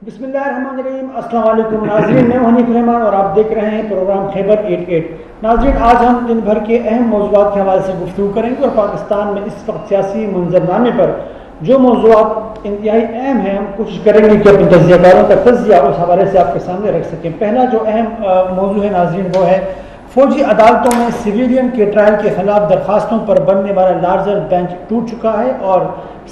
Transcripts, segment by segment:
بسم اللہ الرحمن الرحیم. السلام علیکم ناظرین, میں حنیف رحمان اور آپ دیکھ رہے ہیں پروگرام خیبر 88. ناظرین, آج ہم دن بھر کے اہم موضوعات کے حوالے سے گفتگو کریں گے اور پاکستان میں اس وقت سیاسی منظرنامے پر جو موضوعات انتہائی اہم ہیں ہم کوشش کریں گے کہ اپنے تجزیہ کاروں کا تجزیہ اس حوالے سے آپ کے سامنے رکھ سکیں. پہلا جو اہم موضوع ہے ناظرین وہ ہے فوجی عدالتوں میں سویلین کے ٹرائل کے خلاف درخواستوں پر بننے والا لارجر بینچ ٹوٹ چکا ہے اور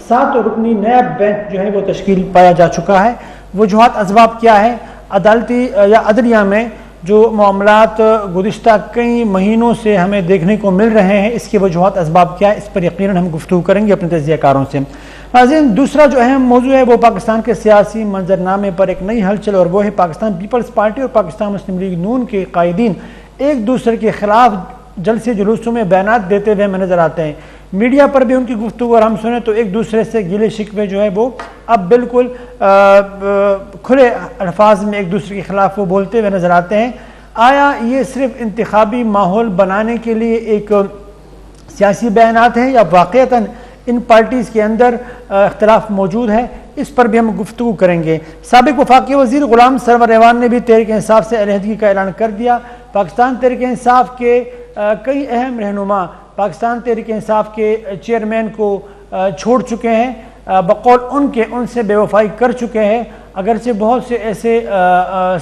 7 رکنی نیا بینچ جو ہے وہ تشکیل پایا جا چکا ہے. وجوہات اسباب کیا ہے؟ عدالتی یا عدلیہ میں جو معاملات گزشتہ کئی مہینوں سے ہمیں دیکھنے کو مل رہے ہیں, اس کے وجوہات اسباب کیا ہے, اس پر یقیناً ہم گفتگو کریں گے اپنے تجزیہ کاروں سے. ناظرین, دوسرا جو اہم موضوع ہے وہ پاکستان کے سیاسی منظرنامے پر ایک نئی ہلچل, اور وہ ہے پاکستان پیپلز پارٹی اور پاکستان مسلم لیگ نون کے قائدین ایک دوسرے کے خلاف جلسے جلوسوں میں بیانات دیتے ہوئے ہمیں نظر آتے ہیں. میڈیا پر بھی ان کی گفتگو اور ہم سنیں تو ایک دوسرے سے گلے شکوے جو ہے وہ اب بالکل کھلے الفاظ میں ایک دوسرے کے خلاف وہ بولتے ہوئے نظر آتے ہیں. آیا یہ صرف انتخابی ماحول بنانے کے لیے ایک سیاسی بیانات ہیں یا واقعتاً ان پارٹیز کے اندر اختلاف موجود ہے؟ اس پر بھی ہم گفتگو کریں گے. سابق وفاقی وزیر غلام سرور ایوان نے بھی تحریک انصاف سے علیحدگی کا اعلان کر دیا. پاکستان تحریک انصاف کے کئی اہم رہنما پاکستان تحریک انصاف کے چیئرمین کو چھوڑ چکے ہیں, بقول ان سے بے وفائی کر چکے ہیں, اگرچہ بہت سے ایسے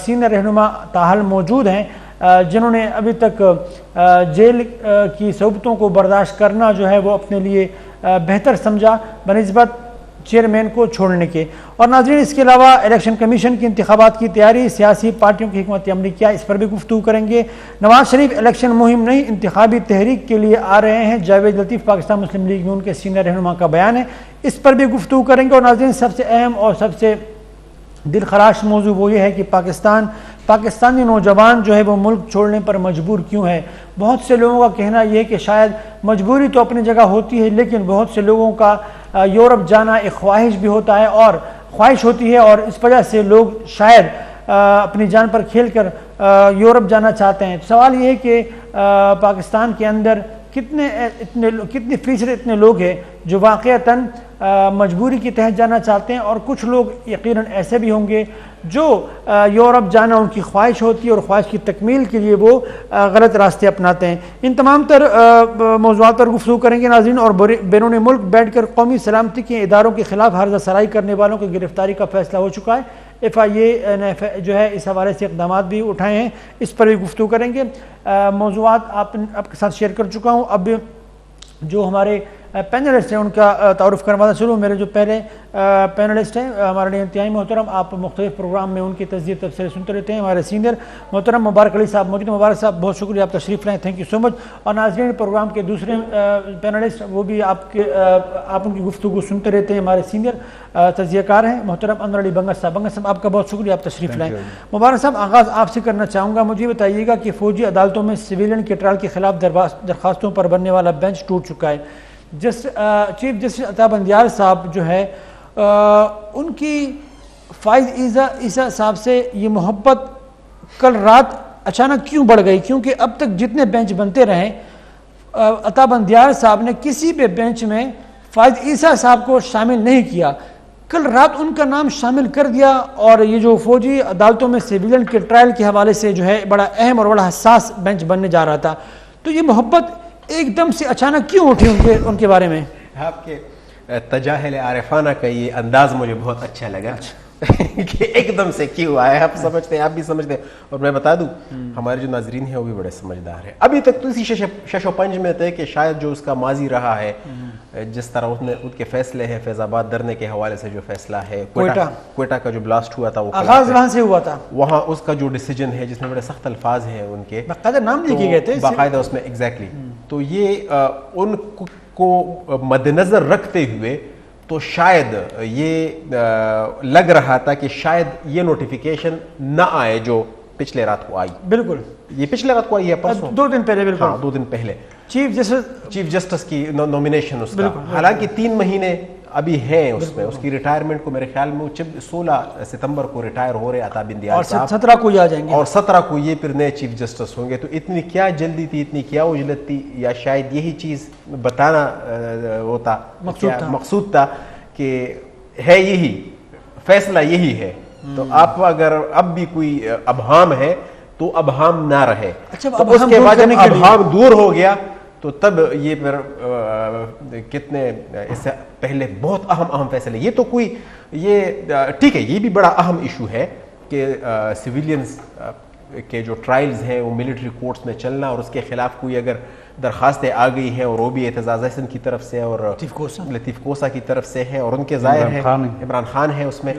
سینئر رہنما تاحال موجود ہیں جنہوں نے ابھی تک جیل کی صعوبتوں کو برداشت کرنا جو ہے وہ اپنے لیے بہتر سمجھا بنسبت چیئرمین کو چھوڑنے کے. اور ناظرین, اس کے علاوہ الیکشن کمیشن کی انتخابات کی تیاری, سیاسی پارٹیوں کی حکمت عملی کیا, اس پر بھی گفتگو کریں گے. نواز شریف الیکشن مہم نہیں انتخابی تحریک کے لیے آ رہے ہیں, جاوید لطیف پاکستان مسلم لیگ نون کے سینئر رہنما کا بیان ہے, اس پر بھی گفتگو کریں گے. اور ناظرین, سب سے اہم اور سب سے دل خراش موضوع وہ یہ ہے کہ پاکستانی نوجوان جو ہے وہ ملک چھوڑنے پر مجبور کیوں ہے. بہت سے لوگوں کا کہنا یہ ہے کہ شاید مجبوری تو اپنی جگہ ہوتی ہے, لیکن بہت سے لوگوں کا یورپ جانا ایک خواہش بھی ہوتا ہے اور خواہش ہوتی ہے, اور اس وجہ سے لوگ شاید اپنی جان پر کھیل کر یورپ جانا چاہتے ہیں. سوال یہ ہے کہ پاکستان کے اندر کتنی فیصد اتنے لوگ ہیں جو واقعتاً مجبوری کے تحت جانا چاہتے ہیں, اور کچھ لوگ یقیناً ایسے بھی ہوں گے جو یورپ جانا ان کی خواہش ہوتی ہے اور خواہش کی تکمیل کے لیے وہ غلط راستے اپناتے ہیں. ان تمام تر موضوعات پر گفتگو کریں گے ناظرین. اور بیرون ملک بیٹھ کر قومی سلامتی کے اداروں کے خلاف ہرزہ سرائی کرنے والوں کی گرفتاری کا فیصلہ ہو چکا ہے. FIA نے جو ہے اس حوالے سے اقدامات بھی اٹھائے ہیں, اس پر بھی گفتگو کریں گے. موضوعات آپ کے ساتھ شیئر کر چکا ہوں. اب جو ہمارے پینلسٹ ہیں ان کا تعارف کروانا چلوں. میرے جو پہلے پینلسٹ ہیں ہمارے لیے انتہائی محترم, آپ مختلف پروگرام میں ان کی تجزیے تبصرے سنتے رہتے ہیں, ہمارے سینئر محترم مبارک علی صاحب موجود. مبارک صاحب بہت شکریہ, آپ تشریف لائیں, تھینک یو سو مچ. اور ناظرین, پروگرام کے دوسرے پینلسٹ وہ بھی آپ ان کی گفتگو سنتے رہتے ہیں, ہمارے سینئر تجزیہ کار ہیں محترم انور علی بنگس صاحب. بنگس صاحب آپ کا بہت شکریہ, آپ تشریف لائیں. مبارک صاحب, آغاز آپ سے کرنا چاہوں گا. مجھے بتائیے گا کہ فوجی عدالتوں میں سویلین کے ٹرائل کے خلاف درخواستوں پر بننے والا بینچ ٹوٹ چکا ہے. چیف جسٹس عطا بندیال صاحب جو ہے ان کی فائز عیسیٰ صاحب سے یہ محبت کل رات اچانک کیوں بڑھ گئی؟ کیونکہ اب تک جتنے بینچ بنتے رہے عطا بندیال صاحب نے کسی بھی بینچ میں فائز عیسیٰ صاحب کو شامل نہیں کیا. کل رات ان کا نام شامل کر دیا, اور یہ جو فوجی عدالتوں میں سویلین کے ٹرائل کے حوالے سے جو ہے بڑا اہم اور بڑا حساس بینچ بننے جا رہا تھا, تو یہ محبت ایک دم سے اچانک کیوں اٹھی ان کے بارے میں؟ آپ کے تجاہل عارفانہ کا یہ انداز مجھے بہت اچھا لگا کہ ایک دم سے کیوں آئے. آپ سمجھتے ہیں, آپ بھی سمجھتے ہیں, اور میں بتا دوں ہمارے جو ناظرین ہیں وہ بھی بڑے سمجھدار ہیں. ابھی تک تو اسی شش و پنج میں تھے کہ شاید جو اس کا ماضی رہا ہے, جس طرح ان کے فیصلے ہیں, فیض آباد دھرنے کے حوالے سے جو فیصلہ ہے, کوئٹہ کا جو بلاسٹ ہوا تھا وہ آغاز وہاں سے ہوا تھا, وہاں اس کا جو ڈیسیجن ہے جس میں بڑے سخت الفاظ ہیں ان کے, باقاعدہ نام لکھے گئے تھے باقاعدہ اس میں, ایگزیکٹلی. تو یہ ان کو مد نظر رکھتے ہوئے تو شاید یہ لگ رہا تھا کہ شاید یہ نوٹیفیکیشن نہ آئے جو پچھلے رات کو آئی. بالکل, یہ پچھلے رات کو آئی ہے, پرسوں 2 دن پہلے. بالکل, ہاں 2 دن پہلے چیف جسٹس کی نومینیشن اس کا. حالانکہ 3 مہینے ابھی ہیں اس میں, اس کی ریٹائرمنٹ کو میرے خیال میں 16 ستمبر کو ریٹائر ہو رہے عطا بندیال صاحب, اور 17 کو یہ آ جائیں گے, اور 17 کو یہ پھر نئے چیف جسٹس ہوں گے. تو اتنی کیا جلدی تھی, اتنی کیا عجلت تھی, یا شاید یہی چیز بتانا ہوتا, مقصود تھا کہ ہے یہی فیصلہ, یہی ہے تو آپ اگر اب بھی کوئی ابہام ہے تو ابہام نہ رہے. اچھا تب اس کے بعد جب ابہام دور ہو گیا تو تب یہ پھر کتنے اس سے پہلے بہت اہم فیصلے. یہ تو کوئی یہ ٹھیک ہے, یہ بھی بڑا اہم ایشو ہے کہ سویلینز کے جو ٹرائلز ہیں وہ ملٹری کورٹس میں چلنا, اور اس کے خلاف کوئی اگر درخواستیں آ گئی ہیں اور وہ بھی اعتزاز احسن کی طرف سے اور لطیف کوسا کی طرف سے ہیں, اور ان کے ظاہر ہیں عمران خان ہے اس میں,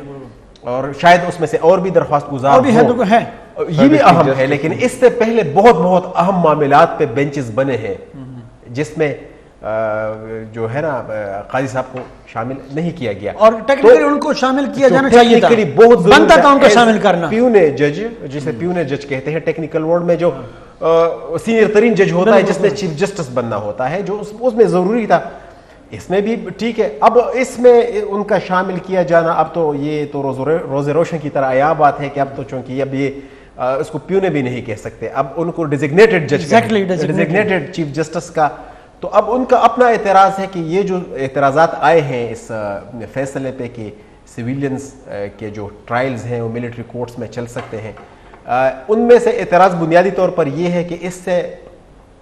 اور شاید اس میں سے اور بھی درخواست گزار ہیں, یہ بھی اہم ہے. لیکن اس سے پہلے بہت اہم معاملات پہ بینچز بنے ہیں جس میں جو ہے نا قاضی صاحب کو شامل نہیں کیا گیا, اور ٹیکنیکلی ان کو شامل کیا جانا چاہیے تھا, بہت بنتا تھا ان کو شامل کرنا. پیونے جج, جسے پیونے جج کہتے ہیں ٹیکنیکل ورڈ میں, جو سینئر ترین جج ہوتا ہے جس نے چیف جسٹس بننا ہوتا ہے, جو اس میں ضروری تھا. اس میں بھی ٹھیک ہے. اب اس میں ان کا شامل کیا جانا, اب تو یہ تو روز روشن کی طرح عیاں بات ہے کہ اب تو چونکہ اب یہ اس کو پیونے بھی نہیں کہہ سکتے, اب ان کو ڈیزگنیٹڈ جج, ڈیزگنیٹڈ چیف جسٹس کا. تو اب ان کا اپنا اعتراض ہے کہ یہ جو اعتراضات آئے ہیں اس فیصلے پہ کہ سویلینز کے جو ٹرائلز ہیں وہ ملٹری کورٹس میں چل سکتے ہیں, ان میں سے اعتراض بنیادی طور پر یہ ہے کہ اس سے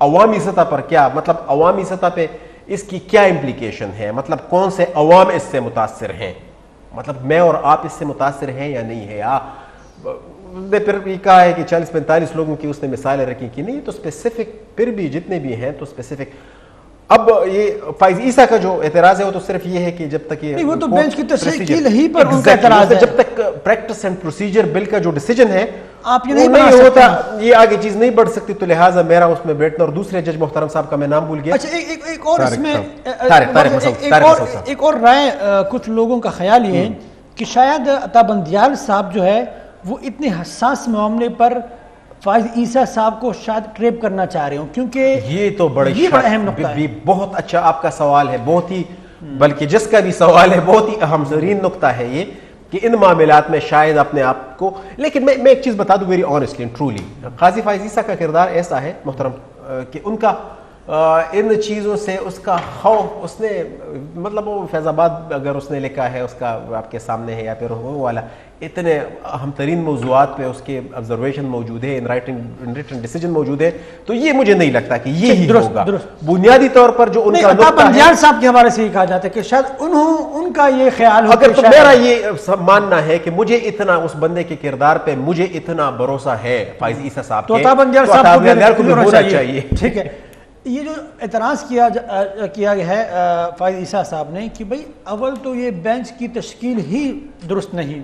عوامی سطح پر کیا مطلب, عوامی سطح پہ اس کی کیا امپلیکیشن ہے, مطلب کون سے عوام اس سے متاثر ہیں, مطلب میں اور آپ اس سے متاثر ہیں یا نہیں ہے. نے پھر یہ کہا ہے کہ 40-45 لوگوں کی اس نے مثالیں رکھی کہ نہیں, تو اسپیسیفک پھر بھی جتنے بھی ہیں تو اسپیسیفک. اب یہ فائز عیسیٰ کا جو اعتراض ہے وہ تو صرف یہ ہے کہ جب تک یہ وہ تو بینچ کی تصحیح کی نہیں پر ان کا اعتراض ہے, جب تک پریکٹس اینڈ پروسیجر بل کا جو ڈیسیجن ہے آپ یہ نہیں ہوتا, یہ آگے چیز نہیں بڑھ سکتی, تو لہٰذا میرا اس میں بیٹھنا. اور دوسرے جج محترم صاحب کا میں نام بھول گیا, اچھا ایک اور اس میں ایک اور رائے, کچھ لوگوں کا خیال یہ ہے کہ شاید عطا بندیال صاحب جو ہے وہ اتنے حساس معاملے پر فائز عیسیٰ صاحب کو شاید ٹریپ کرنا چاہ رہے ہوں, کیونکہ یہ تو بڑا اہم نقطہ ہے. بہت اچھا آپ کا سوال ہے, بہت ہی, بلکہ جس کا بھی سوال ہے بہت ہی اہم ترین نقطہ ہے یہ کہ ان معاملات میں شاید اپنے آپ کو. لیکن میں ایک چیز بتا دوں ویری آنیسٹلی اینڈ ٹرولی, قاضی فائز عیسیٰ کا کردار ایسا ہے محترم کہ ان کا ان چیزوں سے اس کا خوف, اس نے مطلب وہ فیض آباد اگر اس نے لکھا ہے اس کا آپ کے سامنے ہے, یا پھر وہ والا اتنے اہم ترین موضوعات پہ اس کے آبزرویشن موجود ہے, ان ریٹن ڈیسیجن موجود ہے, تو یہ مجھے نہیں لگتا کہ یہی ہوگا بنیادی طور پر جو ان کا نقطہ ہے. صاحب کے حوالے سے یہ کہا جاتا ہے کہ شاید ان کا یہ خیال ہو, اگر تو میرا یہ ماننا ہے کہ مجھے اتنا اس بندے کے کردار پہ مجھے اتنا بھروسہ ہے فائز عیسیٰ صاحب کے, تو عطا بندیال کو بھی ہونا چاہیے. ٹھیک ہے, یہ جو اعتراض کیا گیا ہے فائز عیسیٰ صاحب نے کہ بھئی اول تو یہ بینچ کی تشکیل ہی درست نہیں.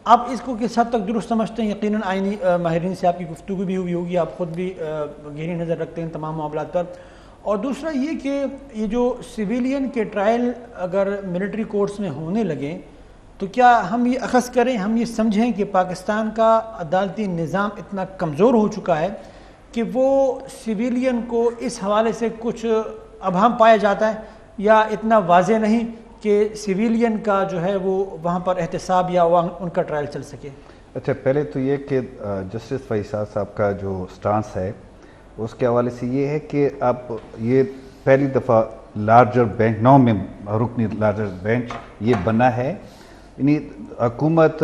آپ اس کو کس حد تک درست سمجھتے ہیں؟ یقیناً آئینی ماہرین سے آپ کی گفتگو بھی ہوئی ہوگی, آپ خود بھی گہری نظر رکھتے ہیں تمام معاملات پر. اور دوسرا یہ کہ یہ جو سویلین کے ٹرائل اگر ملٹری کورٹس میں ہونے لگیں تو کیا ہم یہ اخذ کریں, ہم یہ سمجھیں کہ پاکستان کا عدالتی نظام اتنا کمزور ہو چکا ہے کہ وہ سویلین کو اس حوالے سے کچھ ابہام پایا جاتا ہے, یا اتنا واضح نہیں کہ سویلین کا جو ہے وہ وہاں پر احتساب یا ان کا ٹرائل چل سکے؟ اچھا, پہلے تو یہ کہ جسٹس فائز صاحب کا جو سٹانس ہے اس کے حوالے سے یہ ہے کہ اب یہ پہلی دفعہ لارجر بینچ 9 میں رکنی لارجر بینچ یہ بنا ہے, یعنی حکومت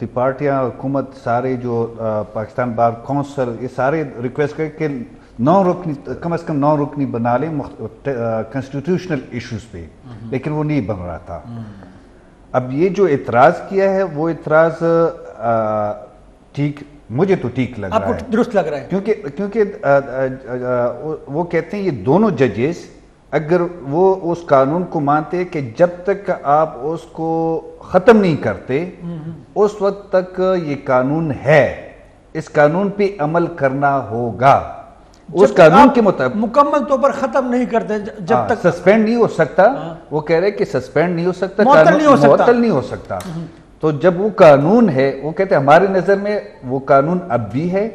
دی پارٹیاں, حکومت سارے جو پاکستان بار کونسل یہ سارے ریکویسٹ کریں کہ 9 رکنی کم از کم 9 رکنی بنا لیں کنسٹیٹیوشنل ایشوز پہ, لیکن وہ نہیں بن رہا تھا. اب یہ جو اعتراض کیا ہے وہ اعتراض ٹھیک, مجھے تو ٹھیک لگ رہا ہے, درست لگ رہا ہے, کیونکہ وہ کہتے ہیں یہ دونوں ججز اگر وہ اس قانون کو مانتے کہ جب تک آپ اس کو ختم نہیں کرتے اس وقت تک یہ قانون ہے, اس قانون پہ عمل کرنا ہوگا, اس قانون کے مطابق مکمل طور پر ختم نہیں کرتے جب تک سسپینڈ نہیں ہو سکتا. وہ کہہ رہے کہ سسپینڈ نہیں ہو سکتا, معطل نہیں ہو سکتا. تو جب وہ قانون ہے, وہ کہتے ہیں ہماری نظر میں وہ قانون اب بھی ہے,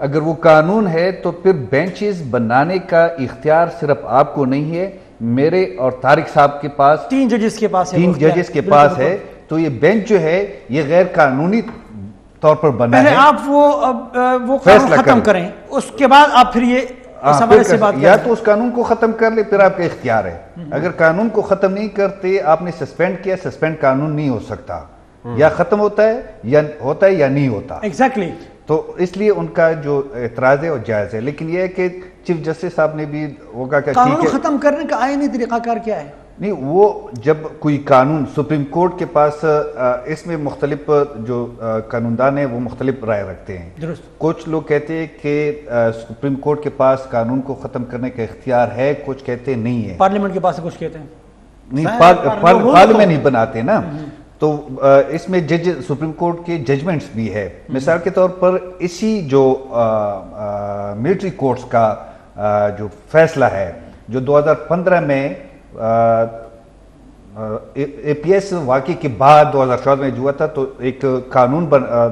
اگر وہ قانون ہے تو پھر بینچز بنانے کا اختیار صرف آپ کو نہیں ہے, میرے اور طارق صاحب کے پاس, 3 ججز کے پاس ہے, 3 ججز کے پاس ہے. تو یہ بینچ جو ہے یہ غیر قانونی طور پر بنا ہے. پہلے آپ وہ قانون ختم کریں, اس کے بعد آپ پھر یہ اس حوالے سے بات کریں. یا تو اس قانون کو ختم کر لیں, پھر آپ کا اختیار ہے. اگر قانون کو ختم نہیں کرتے, آپ نے سسپینڈ کیا, سسپینڈ قانون نہیں ہو سکتا. یا ختم ہوتا ہے یا نہیں ہوتا. ایگزیکٹلی. تو اس لیے ان کا جو اعتراض ہے وہ جائز ہے. لیکن یہ ہے کہ چیف جسٹس صاحب نے بھی ہوگا کہ قانون ختم کرنے کا آئینی طریقہ کار کیا ہے؟ نہیں، وہ جب کوئی قانون سپریم کورٹ کے پاس اس میں مختلف جو قانوندان ہیں وہ مختلف رائے رکھتے ہیں. درست. کچھ لوگ کہتے ہیں کہ سپریم کورٹ کے پاس قانون کو ختم کرنے کا اختیار ہے، کچھ کہتے نہیں ہے. پارلیمنٹ کے پاس کچھ کہتے ہیں نہیں، پارلیمنٹ نہیں بناتے نا. تو اس میں سپریم کورٹ کے ججمنٹس بھی ہے. مثال کے طور پر اسی جو ملٹری کورٹس کا جو فیصلہ ہے جو 2015 میں اے پی ایس واقعے کے بعد 2014 میں جو ہوا تھا، تو ایک قانون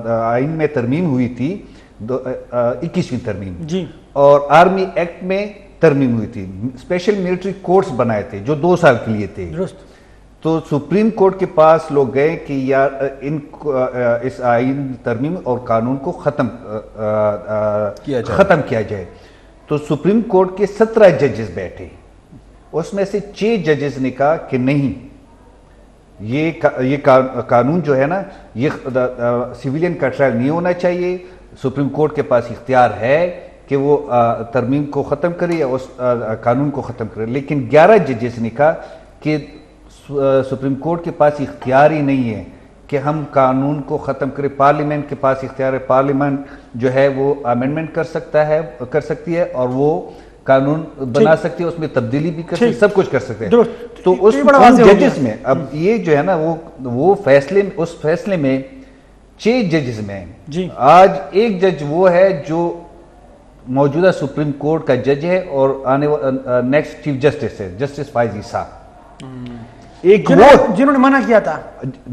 آئین میں ترمیم ہوئی تھی 21ویں ترمیم جی، اور آرمی ایکٹ میں ترمیم ہوئی تھی. اسپیشل ملٹری کورٹس بنائے تھے جو 2 سال کے لیے تھے. درست. تو سپریم کورٹ کے پاس لوگ گئے کہ یار اس آئین ترمیم اور قانون کو ختم کیا جائے. تو سپریم کورٹ کے 17 ججز بیٹھے، اس میں سے 6 ججز نے کہا کہ نہیں، یہ قانون جو ہے نا یہ سویلین کا ٹرائل نہیں ہونا چاہیے. سپریم کورٹ کے پاس اختیار ہے کہ وہ ترمیم کو ختم کرے یا اس قانون کو ختم کرے. لیکن 11 ججز نے کہا کہ سپریم کورٹ کے پاس اختیار ہی نہیں ہے کہ ہم قانون کو ختم کریں. پارلیمنٹ کے پاس اختیار ہے. پارلیمنٹ جو ہے وہ امینڈمنٹ کر سکتی ہے اور وہ قانون بنا سکتی ہے، اس میں تبدیلی بھی کر سکتی ہے، سب کچھ کر سکتے ہیں. تو اس ججز میں اب یہ جو ہے نا وہ اس فیصلے میں 6 ججز میں آج ایک جج وہ ہے جو موجودہ سپریم کورٹ کا جج ہے اور آنے نیکسٹ چیف جسٹس ہے، جسٹس فائز عیسیٰ. ایک وہ جنہوں نے منع کیا تھا،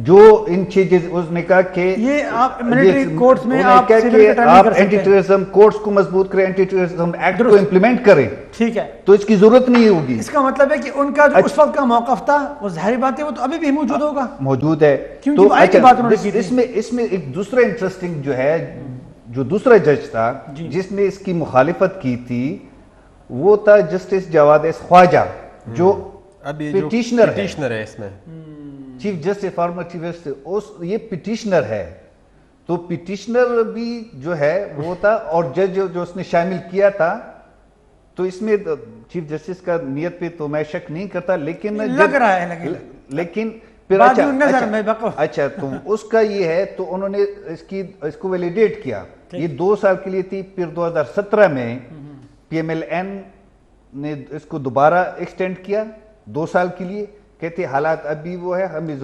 جو ان 6 جج اس نے کہا کہ یہ آپ ملٹری کورٹس میں آپ اینٹی ٹیررزم کورٹس کو مضبوط کریں، اینٹی ٹیررزم ایکٹ کو امپلیمنٹ کریں. ٹھیک ہے، تو اس کی ضرورت نہیں ہوگی. اس کا مطلب ہے کہ ان کا جو اس وقت کا موقف تھا وہ ظاہری بات ہے وہ تو ابھی بھی موجود ہوگا، موجود ہے. تو اس میں ایک دوسرا انٹرسٹنگ جو ہے، جو دوسرا جج تھا جس نے اس کی مخالفت کی تھی وہ تھا جسٹس جواد ایس خواجہ، جو پٹیشنر ہے اس میں، chief justice farmer chief justice, یہ پٹیشنر ہے. تو پٹیشنر بھی جو ہے وہ تھا اور جج جو اس نے شامل کیا تھا. تو اس میں چیف جسٹس کا نیت پہ تو میں شک نہیں کرتا، لیکن لگ رہا ہے لیکن پھر اچھا تو اس کا یہ ہے تو انہوں نے اس کو ویلیڈیٹ کیا. یہ 2 سال کے لیے تھی. پھر 2017 میں پی ایم ایل این نے اس کو دوبارہ ایکسٹینڈ کیا 2 سال کے لیے. کہتے حالات ابھی وہ ہے ہمیں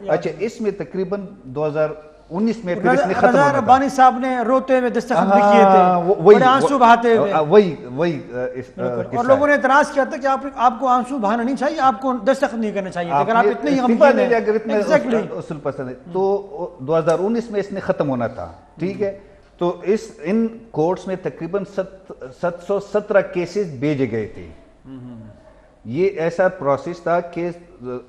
اچھا اس میں تقریباً 2019 میں پھر اس نے ختم ہونا تھا. ربانی صاحب نے روتے ہوئے دستخط بھی کیے تھے، بڑے آنسو بہاتے ہوئے، وہی اور لوگوں نے اعتراض کیا تھا کہ آپ کو آنسو بہانا نہیں چاہیے، آپ کو دستخط نہیں کرنا چاہیے اگر آپ اتنے ہی غمگین ہیں، اگر اتنے اصل پسند ہے. تو 2019 میں اس نے ختم ہونا تھا. ٹھیک ہے، تو ان کورٹس میں تقریباً 717 کیسز بھیجے گئے تھے. یہ ایسا پروسیس تھا کہ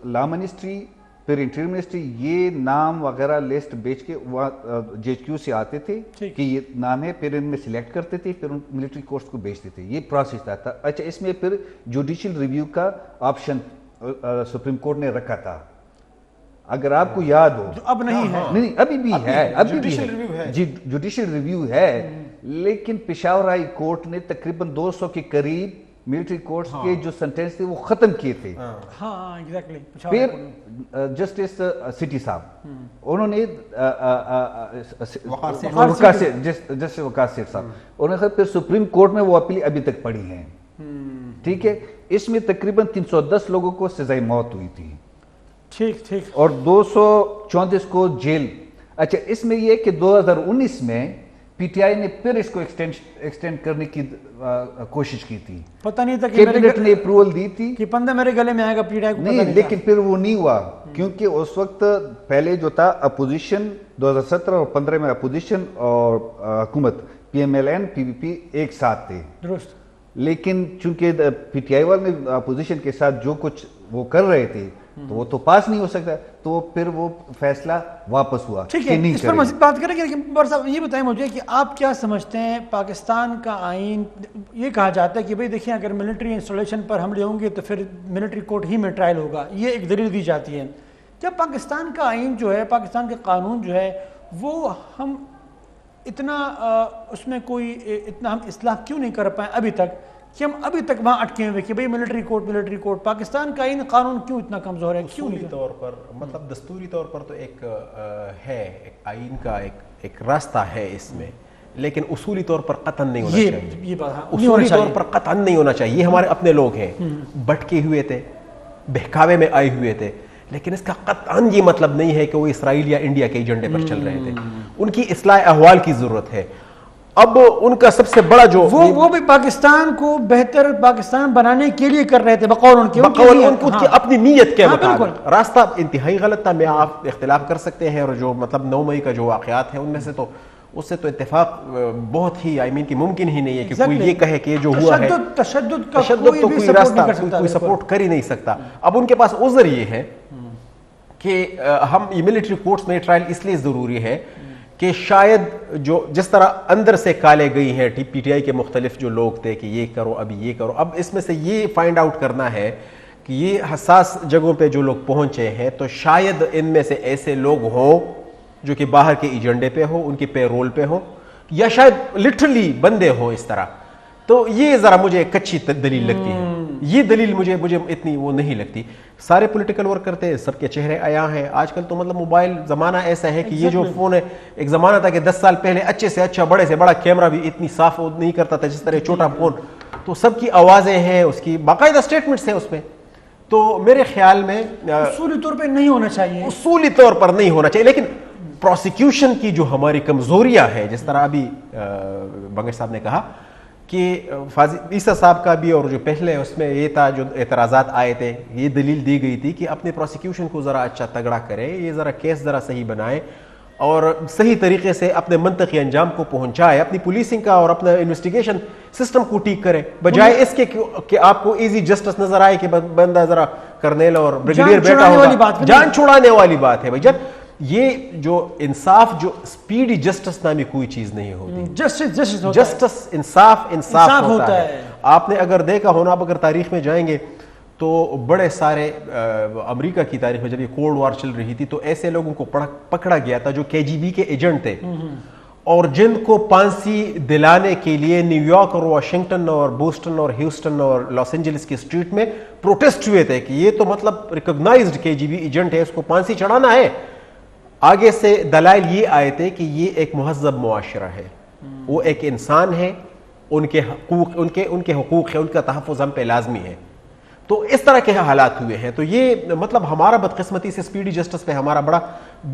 لا منسٹری پھر انٹیریئر منسٹری یہ نام وغیرہ لسٹ بیچ کے جے ایچ کیو سے آتے تھے کہ یہ نام ہے، پھر ان میں سلیکٹ کرتے تھے، پھر ان ملٹری کورٹس کو بیچتے تھے. یہ پروسیس تھا. اچھا اس میں پھر جوڈیشل ریویو کا آپشن سپریم کورٹ نے رکھا تھا. اگر آپ کو یاد ہو اب نہیں ہے، نہیں ابھی بھی ہے جی جوڈیشل ریویو ہے. لیکن پشاور ہائی کورٹ نے تقریباً 200 کے قریب ملٹری کورٹس کے جو سنٹینس تھے وہ ختم کیے تھے. پھر جسٹس سٹی صاحب انہوں نے جسٹس وقار سیٹھ صاحب انہوں نے پھر سپریم کورٹ میں وہ اپیل ابھی تک پڑھی ہیں. ٹھیک ہے، اس میں تقریباً 310 لوگوں کو سزائے موت ہوئی تھی. ٹھیک اور 234 کو جیل. اچھا اس میں یہ کہ 2019 میں پی ٹی آئی نے پھر اس کو ایکسٹینڈ کرنے کی کوشش کی تھی. پتہ نہیں تھا کہ کیبنٹ نے اپروول دی تھی کہ پندہ میرے گلے میں آئے گا پی ٹی آئی کو نہیں، لیکن پھر وہ نہیں ہوا کیونکہ اس وقت پہلے جو تھا اپوزیشن 2017 اور 15 میں اپوزیشن اور حکومت پی ایم ایل این پی پی پی ایک ساتھ تھے. درست. لیکن چونکہ پی ٹی آئی والے اپوزیشن کے ساتھ جو کچھ وہ کر رہے تھے تو وہ تو پاس نہیں ہو سکتا، تو پھر وہ فیصلہ واپس ہوا. ٹھیک ہے، اس پر مزید بات کریں گے. بار صاحب یہ بتائیں مجھے کہ آپ کیا سمجھتے ہیں پاکستان کا آئین؟ یہ کہا جاتا ہے کہ بھئی دیکھیں اگر ملٹری انسٹالیشن پر حملے ہوں گے تو پھر ملٹری کورٹ ہی میں ٹرائل ہوگا، یہ ایک دلیل دی جاتی ہے. جب پاکستان کا آئین جو ہے، پاکستان کے قانون جو ہے، وہ ہم اتنا اس میں کوئی اتنا ہم اصلاح کیوں نہیں کر پائے ابھی تک، کہ ہم ابھی تک وہاں اٹکے ہوئے کہ بھئی ملٹری کورٹ، پاکستان کا آئین قانون کیوں اتنا کمزور ہے؟ کیوں اصولی طور پر مطلب دستوری طور پر تو ایک ہے، ایک آئین کا ایک راستہ ہے اس میں، لیکن اصولی طور پر قطعاً نہیں ہونا چاہیے. یہ بات اصولی طور پر قطعاً نہیں ہونا چاہیے. یہ ہمارے اپنے لوگ ہیں، بھٹکے ہوئے تھے، بہکاوے میں آئے ہوئے تھے، لیکن اس کا قطعاً یہ مطلب نہیں ہے کہ وہ اسرائیل یا انڈیا کے ایجنڈے پر چل رہے تھے. ان کی اصلاح احوال کی ضرورت ہے. اب ان کا سب سے بڑا جو وہ بھی پاکستان کو بہتر پاکستان بنانے کے لیے کر رہے تھے، بقول ان کی اپنی نیت کے مطابق. راستہ انتہائی غلط تھا. میں آپ اختلاف کر سکتے ہیں، اور جو مطلب 9 مئی کا جو واقعات ہیں ان میں سے تو اس سے تو اتفاق بہت ہی کہ ممکن ہی نہیں ہے کہ کوئی یہ کہے کہ جو ہوا ہے تشدد تو کوئی راستہ کوئی سپورٹ کر ہی نہیں سکتا. اب ان کے پاس عذر یہ ہے کہ ہم یہ ملٹری کورٹس میں ٹرائل اس لیے ضروری ہے کہ شاید جو جس طرح اندر سے کالے گئی ہیں پی ٹی آئی کے مختلف جو لوگ تھے کہ یہ کرو ابھی یہ کرو، اب اس میں سے یہ فائنڈ آؤٹ کرنا ہے کہ یہ حساس جگہوں پہ جو لوگ پہنچے ہیں تو شاید ان میں سے ایسے لوگ ہوں جو کہ باہر کے ایجنڈے پہ ہو، ان کی پے رول پہ ہو، یا شاید لٹرلی بندے ہوں اس طرح. تو یہ ذرا مجھے ایک اچھی دلیل لگتی ہے. یہ دلیل مجھے اتنی وہ نہیں لگتی. سارے پولیٹیکل ورک کرتے ہیں، سب کے چہرے عیاں ہیں. آج کل تو مطلب موبائل زمانہ ایسا ہے کہ یہ جو فون ہے، ایک زمانہ تھا کہ 10 سال پہلے اچھے سے اچھا بڑے سے بڑا کیمرہ بھی اتنی صاف نہیں کرتا تھا جس طرح چھوٹا فون. تو سب کی آوازیں ہیں، اس کی باقاعدہ اسٹیٹمنٹس ہیں اس میں. تو میرے خیال میں اصولی طور پہ نہیں ہونا چاہیے، اصولی طور پر نہیں ہونا چاہیے. لیکن پروسیکیوشن کی جو ہماری کمزوریاں ہیں، جس طرح ابھی بنگش صاحب نے کہا کہ عیسیٰ صاحب کا بھی اور جو پہلے اس میں یہ تھا، جو اعتراضات آئے تھے، یہ دلیل دی گئی تھی کہ اپنے پروسیکیوشن کو ذرا اچھا تگڑا کرے، یہ ذرا کیس ذرا صحیح بنائے اور صحیح طریقے سے اپنے منطقی انجام کو پہنچائے، اپنی پولیسنگ کا اور اپنا انویسٹیگیشن سسٹم کو ٹھیک کرے، بجائے اس کے کہ آپ کو ایزی جسٹس نظر آئے کہ بندہ ذرا کرنیل اور بریگیڈیئر بیٹا ہوگا. جان چھڑانے والی بات ہے بھائی. جب یہ جو انصاف، جو سپیڈی جسٹس نامی کوئی چیز نہیں ہوتی. جسٹس انصاف ہوتا ہے. آپ نے اگر دیکھا ہونا، آپ اگر تاریخ میں جائیں گے تو بڑے سارے امریکہ کی تاریخ میں جب یہ کولڈ وار چل رہی تھی تو ایسے لوگوں کو پکڑا گیا تھا جو KGB کے ایجنٹ تھے اور جن کو پھانسی دلانے کے لیے نیو یارک اور واشنگٹن اور بوسٹن اور ہیوسٹن اور لاس اینجلس کی اسٹریٹ میں پروٹیسٹ ہوئے تھے کہ یہ تو مطلب ریکگنائزڈ KGB ایجنٹ ہے، اس کو پھانسی چڑھانا ہے. آگے سے دلائل یہ آئے تھے کہ یہ ایک مہذب معاشرہ ہے، وہ ایک انسان ہے، ان کے حقوق ہیں، ان کا تحفظ ہم پہ لازمی ہے. تو اس طرح کے حالات ہوئے ہیں. تو یہ مطلب ہمارا بدقسمتی سے سپیڈی جسٹس پہ ہمارا بڑا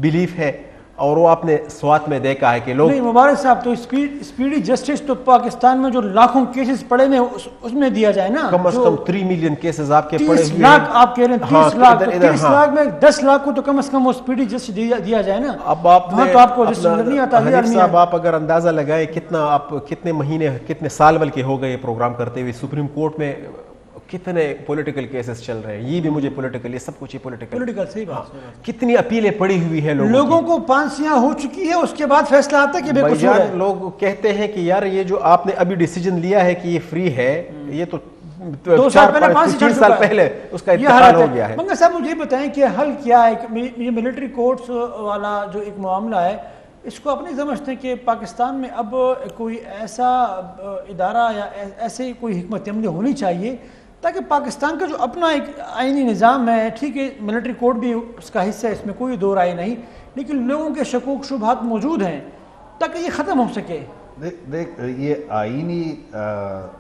بلیف ہے، اور وہ آپ نے سوات میں دیکھا ہے کہ لوگ نہیں. مبارک صاحب، تو سپیڈی جسٹس تو پاکستان میں جو لاکھوں کیسز پڑے ہوئے اس میں دیا جائے نا. کم از کم 3 ملین کیسز آپ کے پڑے 30 لاکھ آپ کہہ رہے ہیں، 30 لاکھ 30 لاکھ میں 10 لاکھ کو تو کم از کم وہ سپیڈی جسٹس دیا جائے نا. اب آپ تو آپ کو جسٹس نہیں آتا. حنیف صاحب، آپ اگر اندازہ لگائے کتنے مہینے کتنے سال بلکہ ہو گئے پروگرام کرتے ہوئے، سپریم کورٹ میں کتنے پولیٹیکل کیسز چل رہے ہیں. یہ بھی مجھے پولیٹیکل، یہ سب کچھ ہی پولیٹیکل. صحیح بات. کتنی اپیلیں پڑی ہوئی ہیں لوگوں کو پھانسیاں ہو چکی ہے، اس کے بعد فیصلہ آتا ہے کہ بے قصور ہے. لوگ کہتے ہیں کہ یار یہ جو آپ نے ابھی ڈیسیجن لیا ہے کہ یہ فری ہے، یہ تو 2 سال پہلے 5 سال پہلے اس کا انتقال ہو گیا ہے. منگر صاحب مجھے بتائیں کہ حل کیا ہے؟ یہ ملٹری کورٹس والا جو ایک معاملہ ہے، اس کو آپ نہیں سمجھتے کہ پاکستان میں اب کوئی ایسا ادارہ یا ایسے کوئی حکمت عملی ہونی چاہیے تاکہ پاکستان کا جو اپنا ایک آئینی نظام ہے، ٹھیک ہے ملٹری کورٹ بھی اس کا حصہ ہے، اس میں کوئی دو رائے نہیں، لیکن لوگوں کے شکوک شبہات موجود ہیں تاکہ یہ ختم ہو سکے. دیکھ یہ آئینی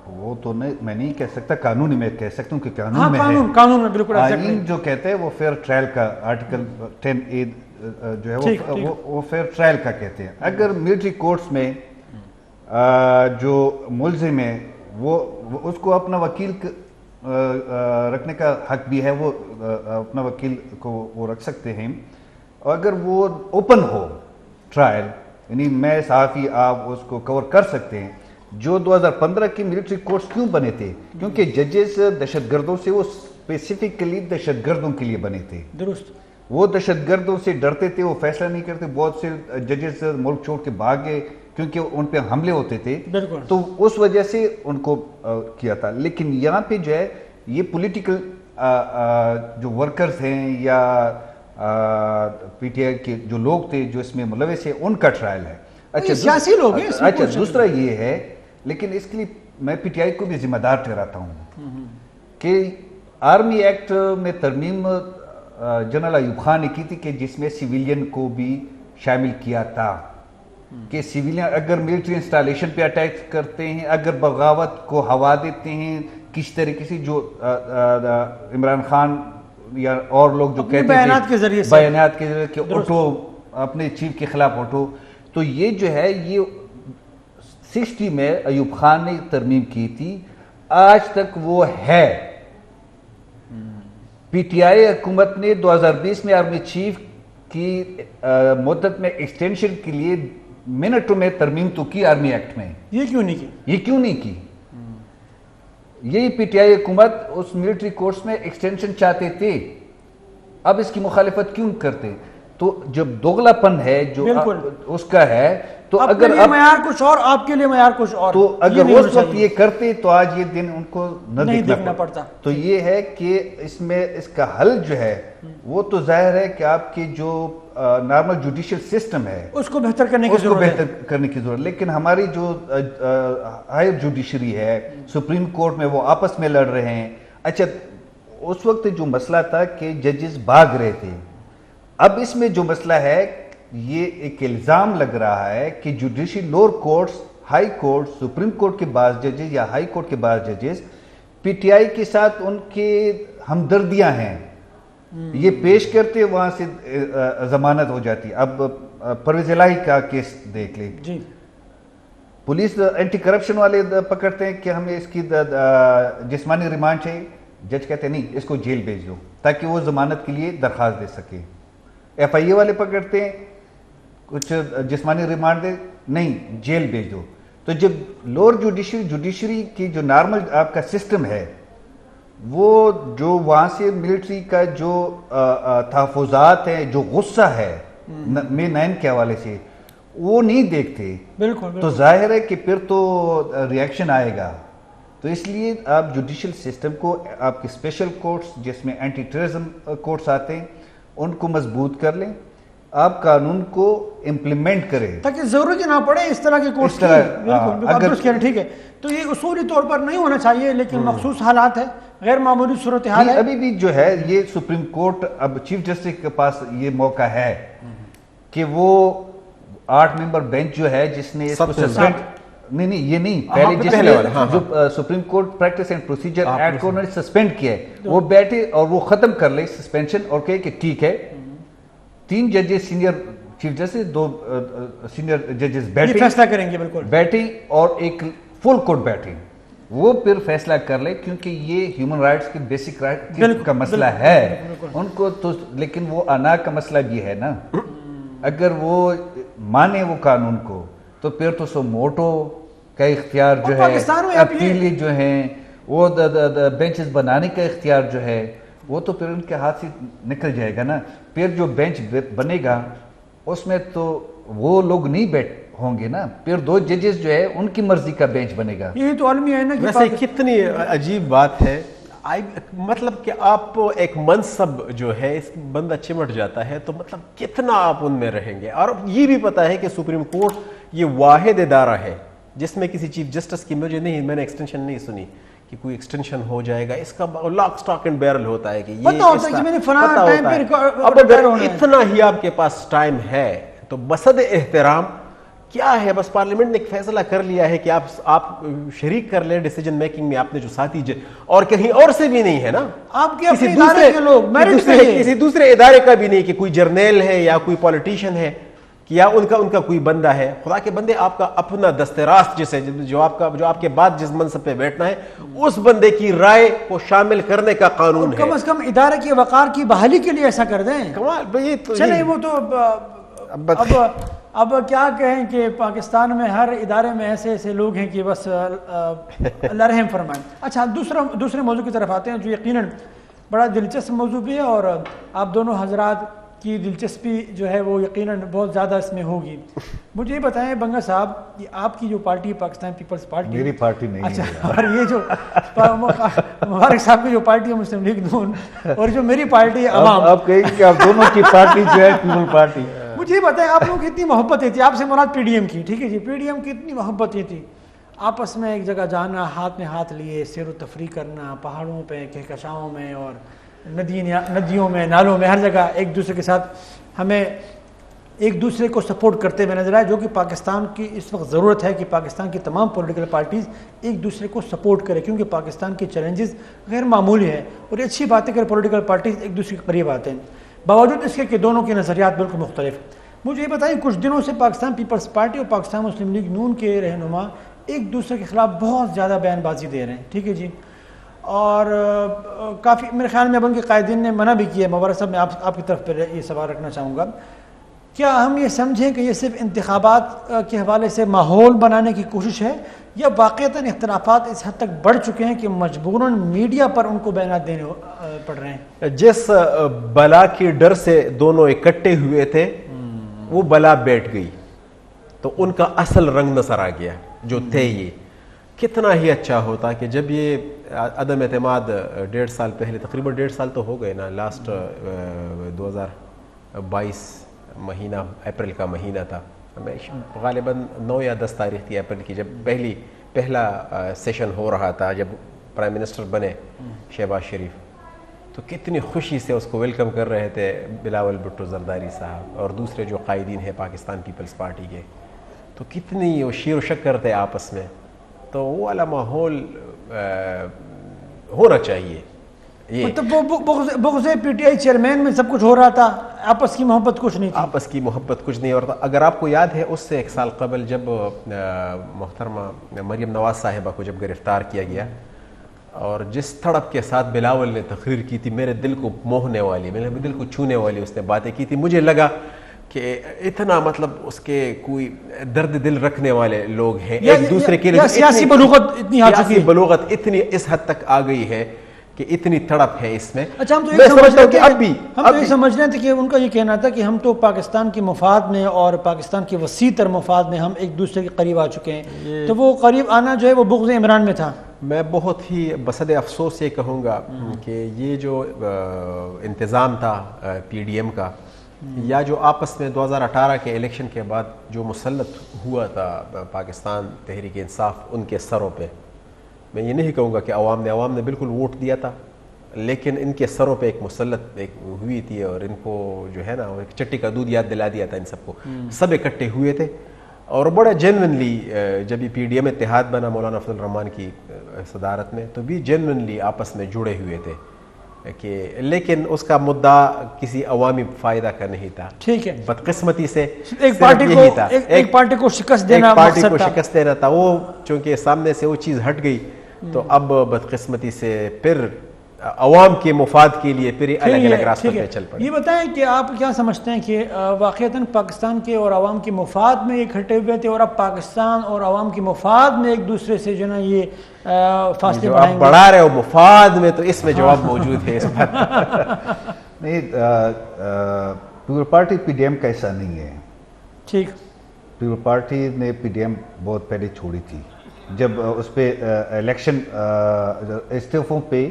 وہ تو میں نہیں کہہ سکتا، قانونی میں کہہ سکتا ہوں کہ قانون میں ہے. قانون میں بالکل آئین جو کہتے ہیں وہ فیئر ٹرائل کا آرٹیکل 10A جو ہے وہ فیئر ٹرائل کا کہتے ہیں. اگر ملٹری کورٹس میں جو ملزم ہے وہ اس کو اپنا وکیل رکھنے کا حق بھی ہے، وہ اپنا وکیل کو وہ رکھ سکتے ہیں. اگر وہ اوپن ہو ٹرائل، یعنی میں صحافی آپ اس کو کور کر سکتے ہیں. جو 2015 کی ملٹری کورٹس کیوں بنے تھے؟ کیونکہ ججز دہشت گردوں سے وہ اسپیسیفکلی دہشت گردوں کے لیے بنے تھے. درست. وہ دہشت گردوں سے ڈرتے تھے، وہ فیصلہ نہیں کرتے. بہت سے ججز ملک چھوڑ کے بھاگے کیونکہ ان پہ حملے ہوتے تھے، تو اس وجہ سے ان کو کیا تھا. لیکن یہاں پہ جو ہے یہ پولیٹیکل جو ورکرز ہیں یا پی ٹی آئی کے جو لوگ تھے جو اس میں ملوث ہیں ان کا ٹرائل ہے. اچھا سیاسی لوگ ہیں. اچھا دوسرا یہ ہے, لیکن اس کے لیے میں پی ٹی آئی کو بھی ذمہ دار ٹھہراتا ہوں کہ آرمی ایکٹ میں ترمیم جنرل ایوب خان نے کی تھی کہ جس میں سویلین کو بھی شامل کیا تھا کہ سویلین اگر ملٹری انسٹالیشن پہ اٹیک کرتے ہیں, اگر بغاوت کو ہوا دیتے ہیں کس طریقے سے, جو عمران خان یا اور لوگ جو کہتے ہیں بیانات کے ذریعے کہ اٹھو اپنے چیف کے خلاف اٹھو, تو یہ جو ہے یہ 60 میں ایوب خان نے ترمیم کی تھی, آج تک وہ ہے. پی ٹی آئی حکومت نے 2020 میں آرمی چیف کی مدت میں ایکسٹینشن کے لیے منٹوں میں ترمیم تو کی آرمی ایکٹ میں. یہ کیوں نہیں کی؟ یہی پی ٹی آئی حکومت اس ملٹری کورس میں ایکسٹینشن چاہتے تھے, اب اس کی مخالفت کیوں کرتے؟ تو جب دوغلا پن ہے جو اس کا ہے, تو اگر معیار کچھ اور آپ کے لیے معیار کچھ اور, تو اگر اس وقت یہ کرتے تو آج یہ دن ان کو نہ دیکھنا پڑتا. تو یہ ہے کہ اس میں اس کا حل جو ہے وہ تو ظاہر ہے کہ آپ کی جو نارمل جوڈیشل سسٹم ہے اس کو بہتر کرنے کی ضرورت, لیکن ہماری جو ہائر جوڈیشری ہے سپریم کورٹ میں وہ آپس میں لڑ رہے ہیں. اچھا اس وقت جو مسئلہ تھا کہ ججز بھاگ رہے تھے, اب اس میں جو مسئلہ ہے یہ ایک الزام لگ رہا ہے کہ judicial lower courts, high court, supreme court کے بعض ججز یا ہائی کورٹ کے بعض ججز پی ٹی آئی کے ساتھ ان کے ہمدردیاں ہیں, یہ پیش کرتے وہاں سے ضمانت ہو جاتی. اب پرویز الہی کا کیس دیکھ لیں, پولیس اینٹی کرپشن والے پکڑتے ہیں کہ ہمیں اس کی جسمانی ریمانڈ چاہیے, جج کہتے ہیں نہیں اس کو جیل بھیج دو تاکہ وہ ضمانت کے لیے درخواست دے سکے. ایف آئی اے والے پکڑتے ہیں کچھ جسمانی ریمانڈ دے, نہیں جیل بھیج دو. تو جب لوور جوڈیشری کی جو نارمل آپ کا سسٹم ہے وہ جو وہاں سے ملٹری کا جو تحفظات ہیں, جو غصہ ہے مے 9 کے حوالے سے وہ نہیں دیکھتے, تو ظاہر ہے کہ پھر تو ریئیکشن آئے گا. تو اس لیے آپ جوڈیشل سسٹم کو, آپ کے اسپیشل کورٹس جس میں اینٹی ٹیررزم کورٹس آتے ہیں ان کو مضبوط کر لیں, آپ قانون کو امپلیمنٹ کریں تاکہ ضرورت نہ پڑے اس طرح کے کورس کی. ٹھیک ہے, تو یہ اصولی طور پر نہیں ہونا چاہیے, لیکن مخصوص حالات ہے, غیر معمولی صورتحال ہے. ابھی بھی جو ہے یہ سپریم کورٹ اب چیف جسٹس کے پاس یہ موقع ہے کہ وہ 8 ممبر بینچ جو ہے جس نے اس کو سسپینڈ, نہیں یہ نہیں, پہلے جس نے جو supreme court practice and procedure act کو انہوں نے سسپینڈ کیا ہے, وہ بیٹھے اور وہ ختم کر لے سسپینشن اور کہے کہ ٹھیک ہے 3 ججز سینئر چیف جسٹس 2 سینئر ججز بیٹھے فیصلہ کریں گے, بالکل بیٹھے اور ایک فل کورٹ بیٹھے, وہ پھر فیصلہ کر لے کیونکہ یہ ہیومن رائٹس کے بیسک رائٹ کا مسئلہ ہے ان کو تو. لیکن وہ انا کا مسئلہ بھی ہے نا, اگر وہ مانے وہ قانون کو تو پھر تو سو موٹو کا اختیار جو ہے, اپیلی جو ہیں وہ بینچز بنانے کا اختیار جو ہے وہ تو پھر ان کے ہاتھ سے نکل جائے گا نا. پھر جو بینچ بنے گا اس میں تو وہ لوگ نہیں بیٹھ ہوں گے نا, پھر 2 ججز جو ہے ان کی مرضی کا بینچ بنے گا. یہ تو عالمی ہے نا. ویسے کتنی عجیب بات ہے, مطلب کہ آپ ایک منصب جو ہے اس بندہ چمٹ جاتا ہے تو مطلب کتنا آپ ان میں رہیں گے. اور یہ بھی پتا ہے کہ سپریم کورٹ یہ واحد ادارہ ہے جس میں کسی چیف جسٹس کی میں نے ایکسٹینشن نہیں سنی کہ کوئی ایکسٹینشن ہو جائے گا, اس کا لاک سٹاک اینڈ بیرل ہوتا ہے کہ یہ پتہ ہوتا ہے کہ میں نے فلاں ٹائم پہ. اب اگر اتنا ہی آپ کے پاس ٹائم ہے تو بصد احترام کیا ہے, بس پارلیمنٹ نے ایک فیصلہ کر لیا ہے کہ آپ شریک کر لیں ڈیسیجن میکنگ میں اپنے جو ساتھی اور کہیں اور سے بھی نہیں ہے نا, آپ کے اپنے ادارے کے لوگ, کسی دوسرے ادارے کا بھی نہیں کہ کوئی جرنیل ہے یا کوئی پولیٹیشین ہے یا ان کا کوئی بندہ ہے. خدا کے بندے آپ کا اپنا دستراست جسے جو آپ کے بعد جس منصب پہ بیٹھنا ہے اس بندے کی رائے کو شامل کرنے کا قانون ہے. کم از کم ادارے کی وقار کی بحالی کے لیے ایسا کر دیں. چلیں وہ تو اب کیا کہیں کہ پاکستان میں ہر ادارے میں ایسے لوگ ہیں کہ بس اللہ رحم فرمائیں. اچھا دوسرے موضوع کی طرف آتے ہیں جو یقیناً بڑا دلچسپ موضوع بھی ہے, اور آپ دونوں حضرات کی دلچسپی جو ہے وہ یقیناً بہت زیادہ اس میں ہوگی. مجھے یہ بتائیں بنگا صاحب، یہ آپ کی جو پارٹی پاکستان پیپلز پارٹی، میری پارٹی نہیں اچھا، ہے. اور یہ جو مبارک صاحب کی جو پارٹی ہے مسلم لیگ نون، اور جو میری پارٹی ہے عوام، آپ کہیں کہ آپ دونوں کی پارٹی جو ہے پیپل پارٹی. مجھے یہ بتائیں آپ لوگوں کی اتنی محبتیں تھی، آپ سے مراد پی ڈی ایم کی، ٹھیک ہے جی، پی ڈی ایم کی اتنی محبتیں تھی، آپس میں ایک جگہ جانا، ہاتھ میں ہاتھ لیے سیر و تفریح کرنا، پہاڑوں پہ، کہکشاؤں میں، اور ندیوں میں، نالوں میں، ہر جگہ ایک دوسرے کے ساتھ ہمیں ایک دوسرے کو سپورٹ کرتے ہوئے نظر آئے، جو کہ پاکستان کی اس وقت ضرورت ہے کہ پاکستان کی تمام پولیٹیکل پارٹیز ایک دوسرے کو سپورٹ کرے، کیونکہ پاکستان کے چیلنجز غیر معمولی ہیں، اور یہ اچھی بات ہے کہ پولیٹیکل پارٹیز ایک دوسرے کے قریب آتے ہیں، باوجود اس کے کہ دونوں کے نظریات بالکل مختلف. مجھے یہ بتائیں کچھ دنوں سے پاکستان پیپلز پارٹی اور پاکستان مسلم لیگ نون کے رہنما ایک دوسرے کے خلاف بہت زیادہ بیان بازی دے رہے ہیں، ٹھیک ہے جی، اور کافی میرے خیال میں اب ان کے قائدین نے منع بھی کیا ہے. مبارک صاحب میں آپ کی طرف پہ یہ سوال رکھنا چاہوں گا، کیا ہم یہ سمجھیں کہ یہ صرف انتخابات کے حوالے سے ماحول بنانے کی کوشش ہے، یا واقعتاً اختلافات اس حد تک بڑھ چکے ہیں کہ مجبوراً میڈیا پر ان کو بیانات دینے پڑ رہے ہیں؟ جس بلا کے ڈر سے دونوں اکٹھے ہوئے تھے وہ بلا بیٹھ گئی، تو ان کا اصل رنگ نظر آ گیا جو تھے. یہ کتنا ہی اچھا ہوتا کہ جب یہ عدم اعتماد 1.5 سال پہلے، تقریباً 1.5 سال تو ہو گئے نا، لاسٹ 2022 مہینہ اپریل کا مہینہ تھا، غالباً 9 یا 10 تاریخ تھی اپریل کی، جب پہلا سیشن ہو رہا تھا، جب پرائم منسٹر بنے شہباز شریف، تو کتنی خوشی سے اس کو ویلکم کر رہے تھے بلاول بھٹو زرداری صاحب اور دوسرے جو قائدین ہیں پاکستان پیپلز پارٹی کے، تو کتنی وہ شیر و شکر تھے آپس میں. تو وہ والا ماحول ہونا چاہیے. یہ مطلب بغض پی ٹی آئی چیئرمین میں سب کچھ ہو رہا تھا، آپس کی محبت کچھ نہیں تھی. آپس کی محبت کچھ نہیں ہوتا. اگر آپ کو یاد ہے اس سے 1 سال قبل جب محترمہ مریم نواز صاحبہ کو جب گرفتار کیا گیا، اور جس تڑپ کے ساتھ بلاول نے تقریر کی تھی، میرے دل کو موہنے والی، میرے دل کو چھونے والی اس نے باتیں کی تھی، مجھے لگا کہ اتنا مطلب اس کے کوئی درد دل رکھنے والے لوگ ہیں ایک دوسرے کے لیے. سیاسی بلوغت اتنی آ چکی ہے، بلوغت اتنی اس حد تک آ گئی ہے کہ اتنی تڑپ ہے اس میں. اچھا، ہم تو یہ سمجھ رہے تھے کہ ان کا یہ کہنا تھا کہ ہم تو پاکستان کے مفاد میں اور پاکستان کے وسیع تر مفاد میں ہم ایک دوسرے کے قریب آ چکے ہیں، تو وہ قریب آنا جو ہے وہ بغض عمران میں تھا. میں بہت ہی بصد افسوس یہ کہوں گا کہ یہ جو انتظام تھا پی ڈی ایم کا، یا جو آپس میں 2018 کے الیکشن کے بعد جو مسلط ہوا تھا پاکستان تحریک انصاف ان کے سروں پہ، میں یہ نہیں کہوں گا کہ عوام نے بالکل ووٹ دیا تھا، لیکن ان کے سروں پہ ایک مسلط ہوئی تھی، اور ان کو جو ہے نا ایک چٹی کا دودھ یاد دلا دیا تھا ان سب کو. سب اکٹھے ہوئے تھے اور بڑا جینونلی جب یہ پی ڈی ایم اتحاد بنا مولانا فضل الرحمان کی صدارت میں، تو بھی جینونلی آپس میں جڑے ہوئے تھے کہ، لیکن اس کا مدعا کسی عوامی فائدہ کا نہیں تھا. ٹھیک ہے، بدقسمتی سے ایک پارٹی کو شکست دینا، تھا. وہ چونکہ سامنے سے وہ چیز ہٹ گئی، تو اب بدقسمتی سے پھر عوام کے مفاد کے لیے پھر الگ الگ راستوں پہ چل پڑے. یہ بتائیں کہ آپ کیا سمجھتے ہیں کہ واقعتاً پاکستان کے اور عوام کے مفاد میں اکٹھے ہوئے تھے، اور اب پاکستان اور عوام کے مفاد میں ایک دوسرے سے جو نا یہ فاصلے آپ بڑھا رہے ہو مفاد میں، تو اس میں جواب موجود ہے اس پر. نہیں، People Party P D M کا حصہ نہیں ہے. ٹھیک، پیپل پارٹی نے پی ڈی ایم بہت پہلے چھوڑی تھی، جب اس پہ الیکشن استعفوں پہ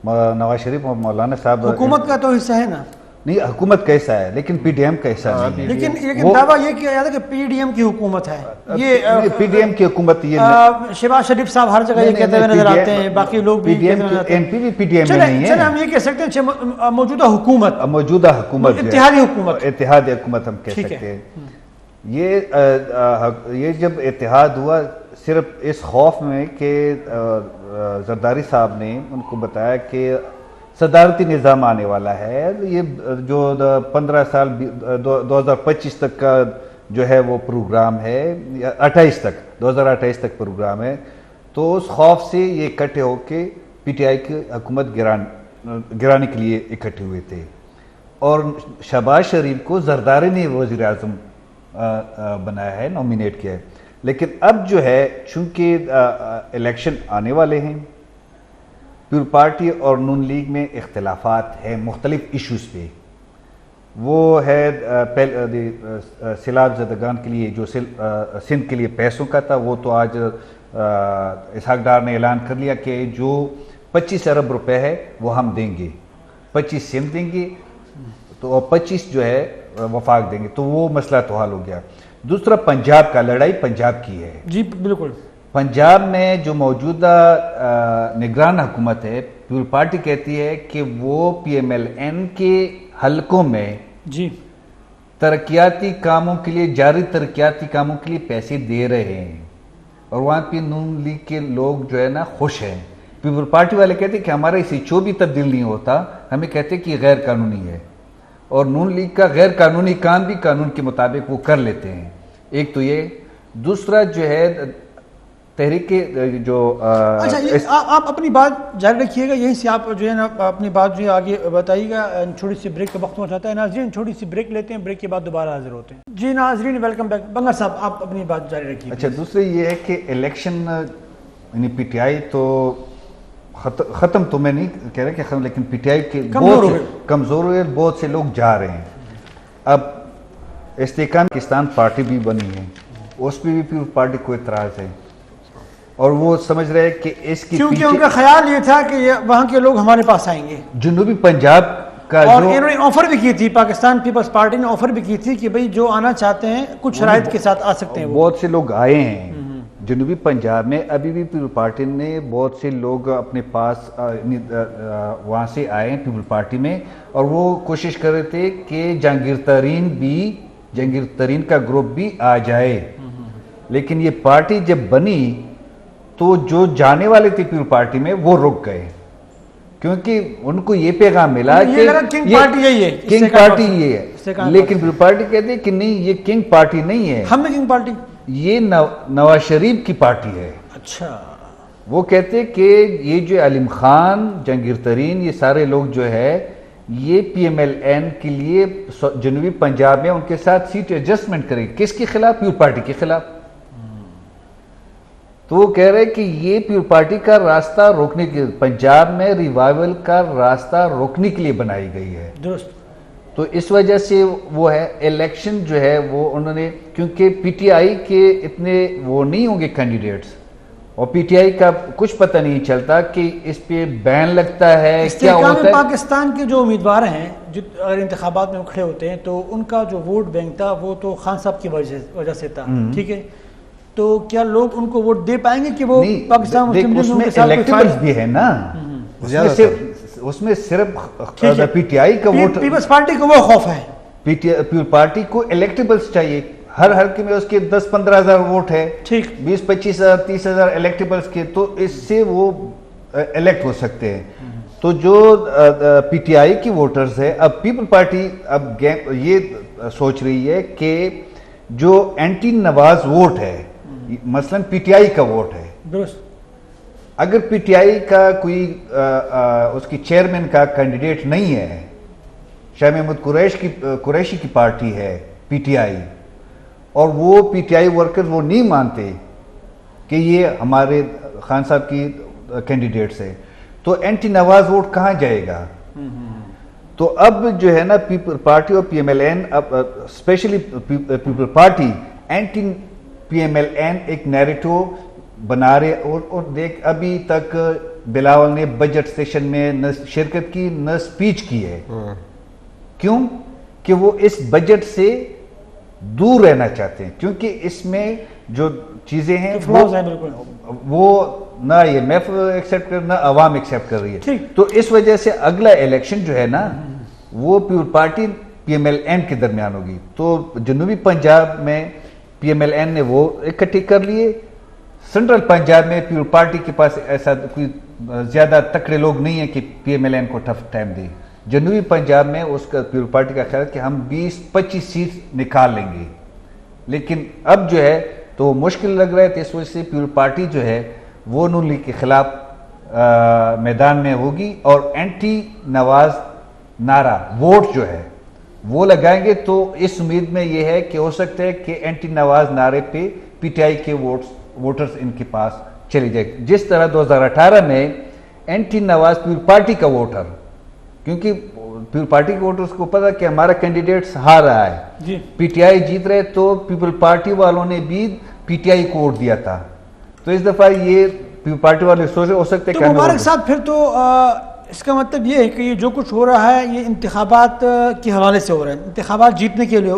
نواز شریف اور مولانا صاحب. حکومت کا تو حصہ ہے نا؟ نہیں، حکومت کا حصہ ہے لیکن پی ڈی ایم کا حصہ نہیں ہے. لیکن دعویٰ یہ کیا جاتا ہے کہ پی ڈی ایم کی حکومت ہے. یہ پی ڈی ایم کی حکومت، یہ شہباز شریف صاحب ہر جگہ یہ کہتے ہوئے نظر آتے ہیں، باقی لوگ بھی ایم پی بھی پی ڈی ایم میں نہیں ہے. چلیں ہم یہ کہہ سکتے ہیں موجودہ حکومت اتحادی حکومت ہم کہہ سکتے ہیں. یہ جب اتحاد ہوا صرف اس خوف میں کہ زرداری صاحب نے ان کو بتایا کہ صدارتی نظام آنے والا ہے، یہ جو 15 سال 2025 تک کا جو ہے وہ پروگرام ہے، 2028 تک پروگرام ہے، تو اس خوف سے یہ اکٹھے ہو کے پی ٹی آئی کی حکومت گرانے کے لیے اکٹھے ہوئے تھے. اور شہباز شریف کو زرداری نے وزیر اعظم بنایا ہے، نومینیٹ کیا ہے. لیکن اب جو ہے چونکہ الیکشن آنے والے ہیں، پیپل پارٹی اور نون لیگ میں اختلافات ہیں مختلف ایشوز پہ، وہ ہے سیلاب زدگان کے لیے جو سندھ کے لیے پیسوں کا تھا، وہ تو آج اسحاق ڈار نے اعلان کر لیا کہ جو 25 ارب روپے ہے وہ ہم دیں گے، 25 سندھ دیں گے تو 25 جو ہے وفاق دیں گے، تو وہ مسئلہ تو حل ہو گیا۔ دوسرا پنجاب کا، لڑائی پنجاب کی ہے۔ جی بالکل، پنجاب میں جو موجودہ نگران حکومت ہے، پیپل پارٹی کہتی ہے کہ وہ پی ایم ایل این کے حلقوں میں جی ترقیاتی کاموں کے لیے، جاری ترقیاتی کاموں کے لیے پیسے دے رہے ہیں، اور وہاں پہ نون لیگ کے لوگ جو ہے نا خوش ہیں۔ پیپل پارٹی والے کہتے ہیں کہ ہمارا اسی چو بھی تبدیل نہیں ہوتا، ہمیں کہتے ہیں کہ یہ غیر قانونی ہے، اور نون لیگ کا غیر قانونی کام بھی قانون کے مطابق وہ کر لیتے ہیں۔ ایک تو یہ، دوسرا جو ہے تحریک جو اچھا آپ اپنی بات جاری رکھیے گا، یہیں سے آپ جو ہے نا اپنی بات جو ہے آگے بتائیے گا۔ چھوٹی سی بریک کا وقت ہو جاتا ہے ناظرین، چھوٹی سی بریک لیتے ہیں، بریک کے بعد دوبارہ حاضر ہوتے ہیں۔ جی ناظرین ویلکم بیک۔ بنگا صاحب آپ اپنی بات جاری رکھیے۔ اچھا، دوسرے یہ ہے کہ الیکشن یعنی پی ٹی آئی تو ختم تو میں نہیں کہہ رہا کہ ختم، لیکن پی ٹی آئی کے کمزور ہوئے، بہت سے لوگ جا رہے ہیں۔ اب استحکام پاکستان پارٹی بھی بنی ہے، اس پہ بھی پیپل پارٹی کو اعتراض ہے، اور وہ سمجھ رہے ہیں کہ اس کی کیونکہ ان کا خیال یہ تھا کہ وہاں کے لوگ ہمارے پاس آئیں گے۔ جنوبی پنجاب کا اور جو انہوں نے آفر بھی کی تھی، پاکستان پیپلز پارٹی نے آفر بھی کی تھی کہ بھئی جو آنا چاہتے ہیں کچھ شرائط کے ساتھ آ سکتے ہیں۔ بہت سے لوگ آئے ہیں جنوبی پنجاب میں، ابھی بھی پیپل پارٹی نے بہت سے لوگ اپنے پاس وہاں سے آئے ہیں پیپل پارٹی میں، اور وہ کوشش کر رہے تھے کہ جہانگیر ترین کا گروپ بھی آ جائے، لیکن یہ پارٹی جب بنی تو جو جانے والے تھے پیپل پارٹی میں وہ رک گئے، کیونکہ ان کو یہ پیغام ملا کہ کنگ پارٹی یہی ہے، کنگ پارٹی یہ ہے، لیکن پیپل پارٹی کہتے ہیں کہ نہیں، یہ کنگ پارٹی نہیں ہے، ہم نے کنگ پارٹی، یہ نواز شریف کی پارٹی ہے۔ اچھا، وہ کہتے ہیں کہ یہ جو علیم خان، جہانگیر ترین، یہ سارے لوگ جو ہے یہ پی ایم ایل این کے لیے جنوبی پنجاب میں ان کے ساتھ سیٹ ایڈجسٹمنٹ کرے، کس کے خلاف؟ پیپل پارٹی کے خلاف۔ تو وہ کہہ رہے کہ یہ پیپل پارٹی کا راستہ روکنے کے، پنجاب میں ریوائول کا راستہ روکنے کے لیے بنائی گئی ہے۔ درست۔ تو اس وجہ سے وہ ہے الیکشن جو ہے وہ انہوں نے، کیونکہ پی ٹی آئی کے اتنے وہ نہیں ہوں گے کینڈیڈیٹس، اور پی ٹی آئی کا کچھ پتہ نہیں چلتا کہ اس پہ بین لگتا ہے کیا ہوتا ہے۔ پاکستان کے جو امیدوار ہیں جو اگر انتخابات میں کھڑے ہوتے ہیں تو ان کا جو ووٹ بینک تھا وہ تو خان صاحب کی وجہ سے تھا، ٹھیک ہے، تو کیا لوگ ان کو ووٹ دے پائیں گے کہ وہ پاکستان اس میں الیکٹیبلز بھی ہے نا، اس میں صرف پی ٹی آئی کا ووٹ، پیپلز پارٹی کو وہ خوف ہے، پیپل پارٹی کو الیکٹیبلز چاہیے، ہر حلقے میں اس کے 10-15 ہزار ووٹ ہے، 20-25 ہزار 30 ہزار الیکٹیبلز کے، تو اس سے وہ الیکٹ ہو سکتے ہیں۔ تو جو پی ٹی آئی کی ووٹرز ہے، اب پیپل پارٹی اب یہ سوچ رہی ہے کہ جو اینٹی نواز ووٹ ہے، مثلا پی ٹی آئی کا ووٹ ہے، درست، اگر پی ٹی آئی کا کوئی اس کی چیئرمین کا کینڈیڈیٹ نہیں ہے، شاہ محمود قریشی کی پارٹی ہے پی ٹی آئی، اور وہ پی ٹی آئی ورکر وہ نہیں مانتے کہ یہ ہمارے خان صاحب کی کینڈیڈیٹس ہے، تو اینٹی نواز ووٹ کہاں جائے گا؟ تو اب جو ہے نا پیپل پارٹی اور پی ایم ایل این، اب especially People Party anti P M L N ایک نیریٹو بنا رہے، اور دیکھ ابھی تک بلاول نے بجٹ سیشن میں نہ شرکت کی نہ سپیچ کی ہے، کیوں کہ وہ اس بجٹ سے دور رہنا چاہتے ہیں، کیونکہ اس میں جو چیزیں ہیں وہ نہ یہ میف ایکسیپٹ کر، نہ عوام ایکسیپٹ کر رہی ہے، تو اس وجہ سے اگلا الیکشن جو ہے نا وہ People Party P M L N کے درمیان ہوگی۔ تو جنوبی پنجاب میں پی ایم ایل این نے وہ اکٹھے کر لیے، سینٹرل پنجاب میں پیپل پارٹی کے پاس ایسا کوئی زیادہ تکڑے لوگ نہیں ہیں کہ پی ایم ایل این کو ٹف ٹائم دے۔ جنوبی پنجاب میں اس کا پیپل پارٹی کا خیال ہے کہ ہم 20-25 سیٹ نکال لیں گے، لیکن اب جو ہے تو مشکل لگ رہا ہے، تو اس وجہ سے پیپل پارٹی جو ہے وہ نون لیگ کے خلاف میدان میں ہوگی، اور اینٹی نواز نعرہ ووٹ جو ہے وہ لگائیں گے۔ تو اس امید میں یہ ہے کہ ہو سکتا ہے کہ اینٹی نواز نعرے پہ پی ٹی آئی کے ووٹرز ان کے پاس چلے جائے، جس طرح 2018 میں اینٹی نواز پیپل پارٹی کا ووٹر، کیونکہ پیپل پارٹی کے ووٹرز کو پتا کہ ہمارا کینڈیڈیٹس ہار رہا ہے, جی پی ٹی آئی جیت رہے, تو پیپل پارٹی والوں نے بھی پی ٹی آئی کو ووٹ دیا تھا. تو اس دفعہ یہ پیپل پارٹی والے سوچ ہو سکتے تو مبارک صاحب پھر تو اس کا مطلب یہ ہے کہ یہ جو کچھ ہو رہا ہے یہ انتخابات کے حوالے سے ہو رہا ہے, انتخابات جیتنے کے لیے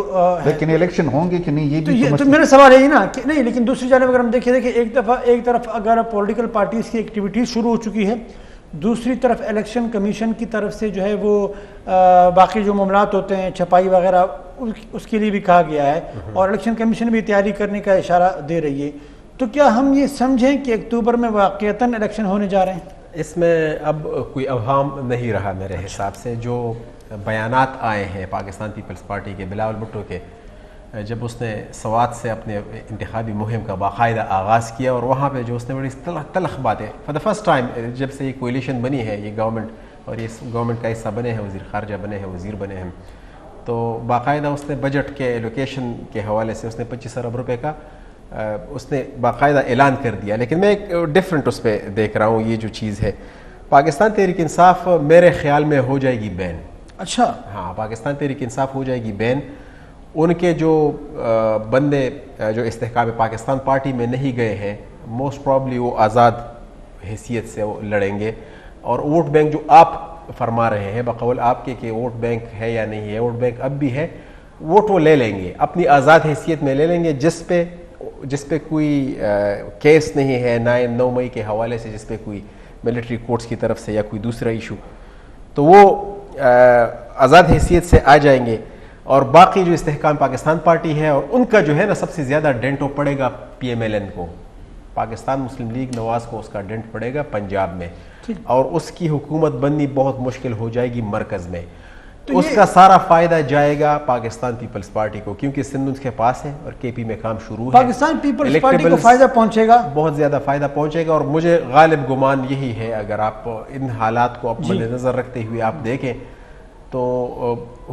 لیکن الیکشن ہوں گے کہ نہیں یہ بھی تو میرا سوال ہے نا کہ نہیں, لیکن دوسری جانب اگر ہم دیکھیں ایک طرف اگر پولیٹیکل پارٹیز کی ایکٹیویٹیز شروع ہو چکی ہے, دوسری طرف الیکشن کمیشن کی طرف سے جو ہے وہ باقی جو معاملات ہوتے ہیں چھپائی وغیرہ اس کے لیے بھی کہا گیا ہے, اور الیکشن کمیشن بھی تیاری کرنے کا اشارہ دے رہی ہے. تو کیا ہم یہ سمجھیں کہ اکتوبر میں واقعتاً الیکشن ہونے جا رہے ہیں؟ اس میں اب کوئی ابہام نہیں رہا میرے حساب سے. جو بیانات آئے ہیں پاکستان پیپلز پارٹی کے بلاول بھٹو کے, جب اس نے سوات سے اپنے انتخابی مہم کا باقاعدہ آغاز کیا, اور وہاں پہ جو اس نے بڑی تلخ باتیں فار دا فرسٹ ٹائم جب سے یہ کولیشن بنی ہے, یہ گورنمنٹ اور یہ گورنمنٹ کا حصہ بنے ہیں, وزیر خارجہ بنے ہیں, وزیر بنے ہیں, تو باقاعدہ اس نے بجٹ کے ایلوکیشن کے حوالے سے اس نے 25 ارب روپے کا اس نے باقاعدہ اعلان کر دیا. لیکن میں ایک ڈفرینٹ اس پہ دیکھ رہا ہوں, یہ جو چیز ہے پاکستان تحریک انصاف میرے خیال میں ہو جائے گی بین. اچھا ہاں, پاکستان تحریک انصاف ہو جائے گی بین. ان کے جو بندے جو استحکام پاکستان پارٹی میں نہیں گئے ہیں, موسٹ پرابلی وہ آزاد حیثیت سے وہ لڑیں گے, اور ووٹ بینک جو آپ فرما رہے ہیں بقول آپ کے کہ ووٹ بینک ہے یا نہیں ہے, ووٹ بینک اب بھی ہے, ووٹ وہ لے لیں گے اپنی آزاد حیثیت میں لے لیں گے, جس پہ کوئی کیس نہیں ہے 9 مئی کے حوالے سے, جس پہ کوئی ملٹری کورٹس کی طرف سے یا کوئی دوسرا ایشو, تو وہ آزاد حیثیت سے آ جائیں گے. اور باقی جو استحکام پاکستان پارٹی ہے, اور ان کا جو ہے نا سب سے زیادہ ڈینٹو پڑے گا پی ایم ایل این کو, پاکستان مسلم لیگ نواز کو اس کا ڈینٹ پڑے گا پنجاب میں, اور اس کی حکومت بننی بہت مشکل ہو جائے گی مرکز میں. تو اس کا سارا فائدہ جائے گا پاکستان پیپلز پارٹی کو, کیونکہ سندھ اس کے پاس ہے اور کے پی میں کام شروع ہے. پاکستان پیپلز پارٹی کو فائدہ پہنچے گا, بہت زیادہ فائدہ پہنچے گا, اور مجھے غالب گمان یہی ہے, اگر آپ ان حالات کو مد نظر رکھتے ہوئے آپ دیکھیں تو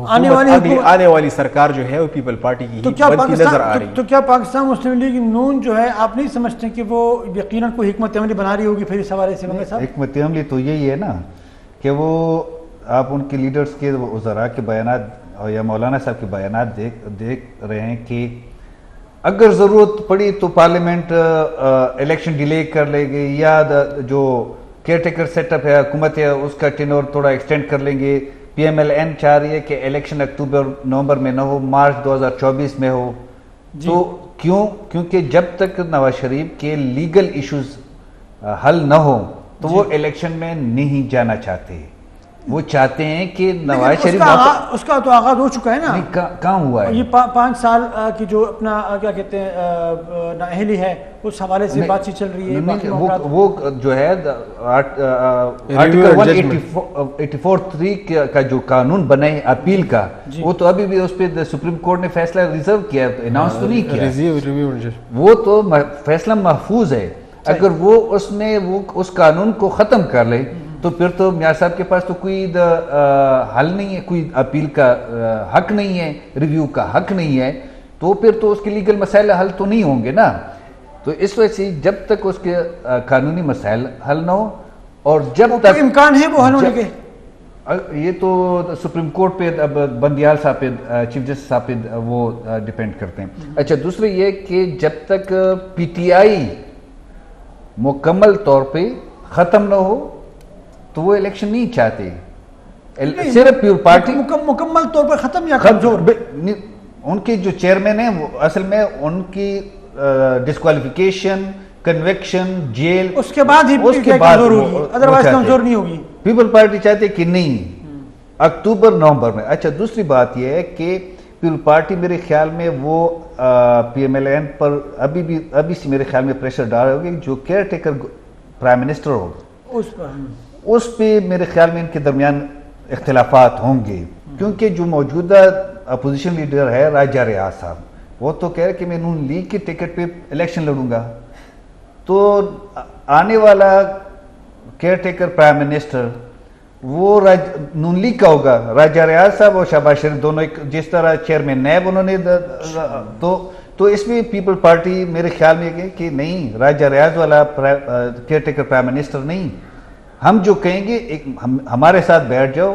آنے والی سرکار جو ہے وہ پیپل پارٹی کی بنتی نظر آ رہی ہے. تو کیا پاکستان مسلم لیگ نون جو ہے آپ نہیں سمجھتے کہ وہ یقیناً کوئی حکمت عملی بنا رہی ہوگی پھر اس حوالے سے؟ حکمت عملی تو یہی ہے نا کہ وہ آپ ان کے لیڈرز کے وزراء کے بیانات یا مولانا صاحب کے بیانات دیکھ رہے ہیں کہ اگر ضرورت پڑی تو پارلیمنٹ الیکشن ڈیلے کر لے گی, یا جو کیئر ٹیکر سیٹ اپ ہے حکومت ہے اس کا ٹینور تھوڑا ایکسٹینڈ کر لیں گے. پی ایم ایل این چاہ رہی ہے کہ الیکشن اکتوبر نومبر میں نہ ہو, مارچ 2024 میں ہو. تو کیونکہ جب تک نواز شریف کے لیگل ایشوز حل نہ ہو تو وہ الیکشن میں نہیں جانا چاہتے. وہ چاہتے ہیں کہ نواز شریف اس کا تو آغاز ہو چکا ہے نا, کہاں ہوا ہے یہ 5 سال کی جو اپنا کیا کہتے ہیں نااہلی ہے اس حوالے سے بات چیت چل رہی ہے. وہ جو ہے آرٹیکل 184(3) کا جو قانون بنا ہے اپیل کا, وہ تو ابھی بھی اس پہ سپریم کورٹ نے فیصلہ ریزرو کیا, اناؤنس تو نہیں کیا. وہ تو فیصلہ محفوظ ہے. اگر وہ اس قانون کو ختم کر لے تو پھر تو میاں صاحب کے پاس تو کوئی حل نہیں ہے, کوئی اپیل کا حق نہیں ہے, ریویو کا حق نہیں ہے, تو پھر تو اس کے لیگل مسائل حل تو نہیں ہوں گے نا. تو اس وجہ سے جب تک اس کے قانونی مسائل حل نہ ہو, اور جب تک امکان ہے وہ حل ہونے کے, یہ تو سپریم کورٹ پہ اب بندیال صاحب پہ, چیف جسٹس صاحب پہ وہ ڈیپینڈ کرتے ہیں. اچھا, دوسرے یہ کہ جب تک پی ٹی آئی مکمل طور پہ ختم نہ ہو تو وہ الیکشن نہیں چاہتے. صرف پیور پارٹی مکمل طور پر ختم یا کمزور, ان کے جو چیئرمین ہیں وہ اصل میں ان کی ڈسکوالیفیکیشن, کنویکشن, جیل, اس کے بعد ہی کمزور ہوگی, ادروائز کمزور نہیں ہوگی. پیپل پارٹی چاہتے کہ نہیں اکتوبر نومبر میں. اچھا, دوسری بات یہ ہے کہ پیپل پارٹی میرے خیال میں وہ پی ایم ایل این پر ابھی سے میرے خیال میں پریشر ڈال رہے ہوگی. جو کیئر ٹیکر پرائم منسٹر ہو اس پہ میرے خیال میں ان کے درمیان اختلافات ہوں گے, کیونکہ جو موجودہ اپوزیشن لیڈر ہے راجہ ریاض صاحب, وہ تو کہہ رہے کہ میں نون لیگ کے ٹکٹ پہ الیکشن لڑوں گا. تو آنے والا کیئر ٹیکر پرائم منسٹر وہ نون لیگ کا ہوگا. راجہ ریاض صاحب اور شہباز شریف دونوں جس طرح چیئرمین نیب انہوں نے, تو اس میں پیپل پارٹی میرے خیال میں کہ نہیں, راجہ ریاض والا کیئر ٹیکر پرائم منسٹر نہیں, ہم جو کہیں گے ہمارے ساتھ بیٹھ جاؤ,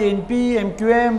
ANP, MQM,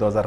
2000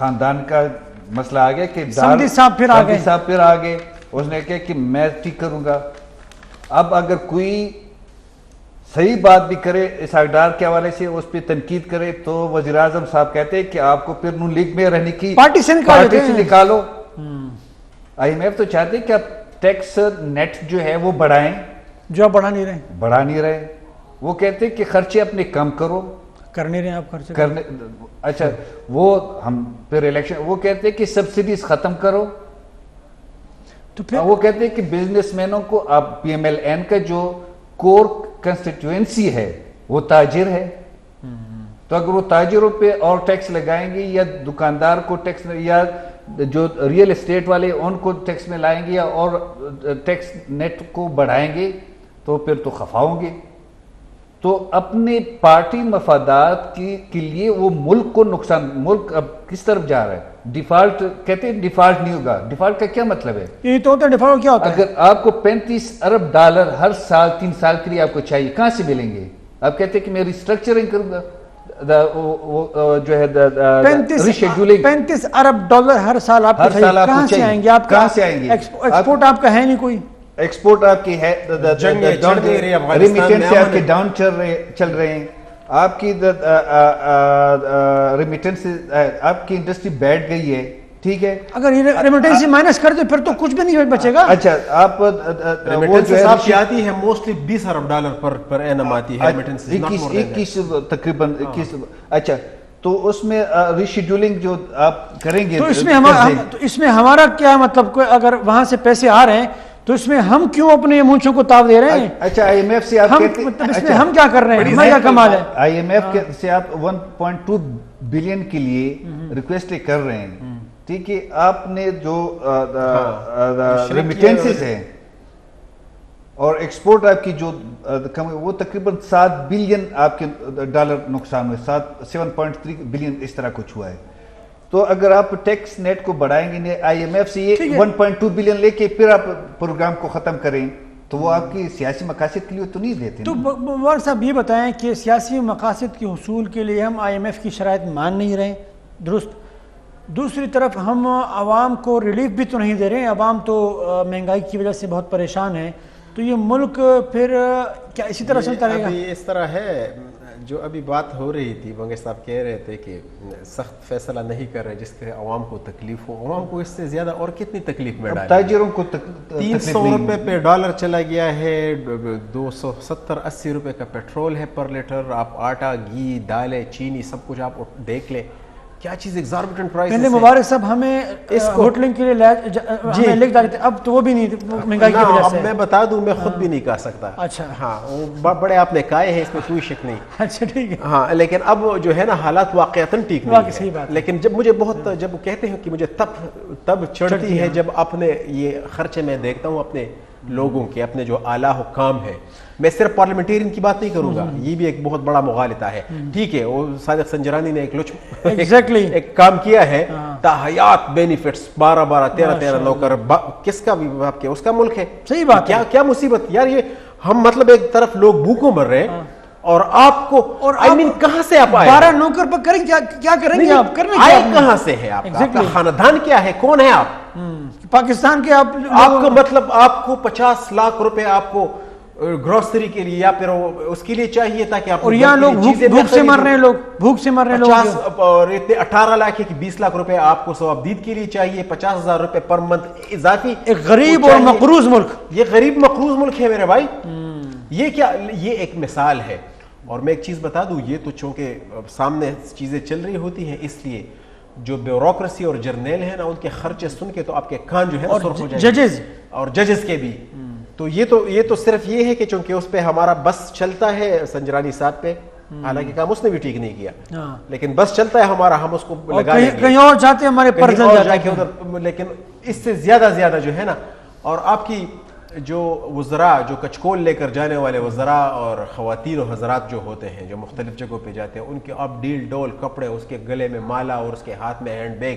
خاندان کا مسئلہ آ گیا کہ سمدھی صاحب پھر آ گئے. سمدھی صاحب پھر آ گئے. اس نے کہا کہ میں ٹھیک کروں گا. اب اگر کوئی صحیح بات بھی کرے اس اقدار کے حوالے سے, اس پہ تنقید کرے, تو وزیر اعظم صاحب کہتے ہیں کہ آپ کو پھر نون لیگ میں رہنے کی پارٹی سے نکالو. آئی ایم ایف تو چاہتے ہیں کہ آپ ٹیکس نیٹ جو ہے وہ بڑھائیں, جو آپ بڑھا نہیں رہے. وہ کہتے ہیں کہ خرچے اپنے کم کرو, کر نہیں رہے آپ خرچے کرنے. اچھا وہ ہم پھر الیکشن, وہ کہتے ہیں کہ سبسڈیز ختم کرو. تو پھر وہ کہتے ہیں کہ بزنس مینوں کو آپ پی ایم ایل این کا جو کور کنسٹیٹوئنسی ہے وہ تاجر ہے, تو اگر وہ تاجروں پہ اور ٹیکس لگائیں گے, یا دکاندار کو ٹیکس, یا جو ریئل اسٹیٹ والے ان کو ٹیکس میں لائیں گے, یا اور ٹیکس نیٹ کو بڑھائیں گے, تو پھر تو خفا ہوں گے. تو اپنے پارٹی مفادات کے لیے وہ ملک کو نقصان, ملک اب کس طرف جا رہا ہے. ڈیفالٹ کہتے ہیں ڈیفالٹ نہیں ہوگا. ڈیفالٹ کا کیا مطلب ہے؟ یہ تو ہوتا ہے ڈیفالٹ کیا ہوتا ہے؟ اگر آپ کو 35 ارب ڈالر ہر سال 3 سال کے لیے آپ کو چاہیے, کہاں سے ملیں گے؟ آپ کہتے ہیں کہ میں ریسٹرکچرنگ کروں گا, جو ہے ریشیڈولنگ. 35 ارب ڈالر ہر سال آپ کو چاہیے, کہاں سے آئیں گے؟ آپ کہاں سے آئیں گے؟ ایکسپورٹ آپ کا ہے نہیں کوئی. ایکسپورٹ آپ کی ہے, ریمیٹنس سے آپ کے ڈاؤن چل رہے ہیں. آپ کی ریمیٹنس آپ کی انڈسٹری بیٹھ گئی ہے, ٹھیک ہے. اگر ریمیٹنس مائنس کر دے پھر تو کچھ بھی نہیں بچے گا. اچھا آپ وہ جو ہے آتی ہے موسٹلی 20 ارب ڈالر پر اینم آتی ہے, 21 تقریباً 21. اچھا تو اس میں ریشیڈولنگ جو آپ کریں گے, تو اس میں ہمارا کیا مطلب, اگر وہاں سے پیسے آ رہے ہیں تو اس میں ہم کیوں اپنے مونچھوں کو تاو دے رہے ہیں؟ اچھا آئی ایم ایف سے آپ کہتے ہیں, اس میں ہم کیا کر رہے ہیں, ہمیں کیا کمال ہے؟ آئی ایم ایف سے آپ 1.2 بلین کے لیے ریکویسٹ کر رہے ہیں, ٹھیک ہے. آپ نے جو ریمیٹنسز ہیں اور ایکسپورٹ آپ کی جو وہ تقریباً 7 بلین آپ کے ڈالر نقصان ہوئے, 7.3 بلین اس طرح کچھ ہوا ہے. تو اگر آپ ٹیکس نیٹ کو بڑھائیں گے آئی ایم ایف سے یہ 1.2 بلین لے کے پھر آپ پروگرام کو ختم کریں, تو وہ آپ کی سیاسی مقاصد کے لیے تو نہیں دیتے. تو مبارک صاحب یہ بتائیں کہ سیاسی مقاصد کے حصول کے لیے ہم آئی ایم ایف کی شرائط مان نہیں رہے, درست. دوسری طرف ہم عوام کو ریلیف بھی تو نہیں دے رہے ہیں, عوام تو مہنگائی کی وجہ سے بہت پریشان ہے. تو یہ ملک پھر کیا اسی طرح چلتا رہے گا؟ ابھی اس طرح ہے, جو ابھی بات ہو رہی تھی, بنگے صاحب کہہ رہے تھے کہ سخت فیصلہ نہیں کر رہے جس سے عوام کو تکلیف ہو. عوام کو اس سے زیادہ اور کتنی تکلیف میں ڈالیں؟ تاجروں کو 300 روپے پہ ڈالر چلا گیا ہے, 270-80 روپے کا پیٹرول ہے پر لیٹر. آپ آٹا, گھی, دالیں, چینی سب کچھ آپ دیکھ لیں, کیا چیز ایگزاربیٹنٹ پرائس. پہلے مبارک صاحب ہمیں ہوٹلنگ کے لیے ہمیں لکھ ڈالتے, اب تو وہ بھی نہیں, مہنگائی کی وجہ سے. اب میں بتا دوں, میں خود بھی نہیں کہہ سکتا. اچھا ہاں, وہ بڑے آپ نے کہے ہیں, اس میں کوئی شک نہیں. اچھا ٹھیک ہے. ہاں لیکن اب جو ہے نا حالات واقعتاً ٹھیک نہیں ہے. لیکن جب مجھے بہت, جب کہتے ہیں کہ مجھے تب چڑھتی ہے جب اپنے یہ خرچے میں دیکھتا ہوں اپنے لوگوں کے, اپنے جو اعلیٰ حکام ہے. میں صرف پارلیمنٹیرین کی بات نہیں کروں گا, یہ بھی ایک بہت بڑا مغالطہ ہے. ٹھیک ہے, وہ صادق سنجرانی نے ایک کام کیا ہے, تاحیات بینیفٹس 12-13 نوکر, کس کا بھی آپ کے, اس کا ملک ہے. صحیح بات ہے. کیا مصیبت یار, یہ ہم مطلب ایک طرف لوگ بھوکوں مر رہے ہیں اور آپ کو, اور کہاں سے آپ آئے 12 نوکر پر کریں کیا کریں گے آپ, کرنے آئے کہاں سے ہے آپ کا خاندان کیا ہے, کون ہے آپ؟ پاکستان کے آپ کو مطلب آپ کو 50 لاکھ روپے آپ کو گروسری کے لیے یا پھر اس کے لیے چاہیے تھا کہ آپ, اور یہاں لوگ بھوک سے مر رہے ہیں, لوگ بھوک سے مر رہے ہیں, 50 اور اتنے 18 لاکھ ہے کہ 20 لاکھ روپے آپ کو ثوابدید کے لیے چاہیے, 50,000 روپے پر منتھ اضافی. ایک غریب اور مقروض ملک, یہ غریب مقروض ملک ہے میرے بھائی. یہ کیا, یہ ایک مثال ہے. اور میں ایک چیز بتا دوں, یہ تو چونکہ سامنے چیزیں چل رہی ہوتی ہیں, اس لیے جو بیوروکریسی اور جرنیل ہیں نا, ان کے خرچے سن کے تو آپ کے کان جو ہے سرخ ہو جائیں گے, ججز اور ججز کے بھی. تو یہ تو صرف یہ ہے کہ چونکہ اس پہ ہمارا بس چلتا ہے سنجرانی صاحب پہ, حالانکہ کام اس نے بھی ٹھیک نہیں کیا, لیکن بس چلتا ہے ہمارا, ہم اس کو لگا لیں گے, کہیں اور جاتے ہیں ہمارے پر جا کے ادھر. لیکن اس سے زیادہ جو ہے نا, اور آپ کی جو وزراء, جو کچکول لے کر جانے والے وزراء اور خواتین و حضرات جو ہوتے ہیں, جو مختلف جگہوں پہ جاتے ہیں, ان کے اب ڈیل ڈول کپڑے, اس کے گلے میں مالا اور اس کے ہاتھ میں ہینڈ بیگ,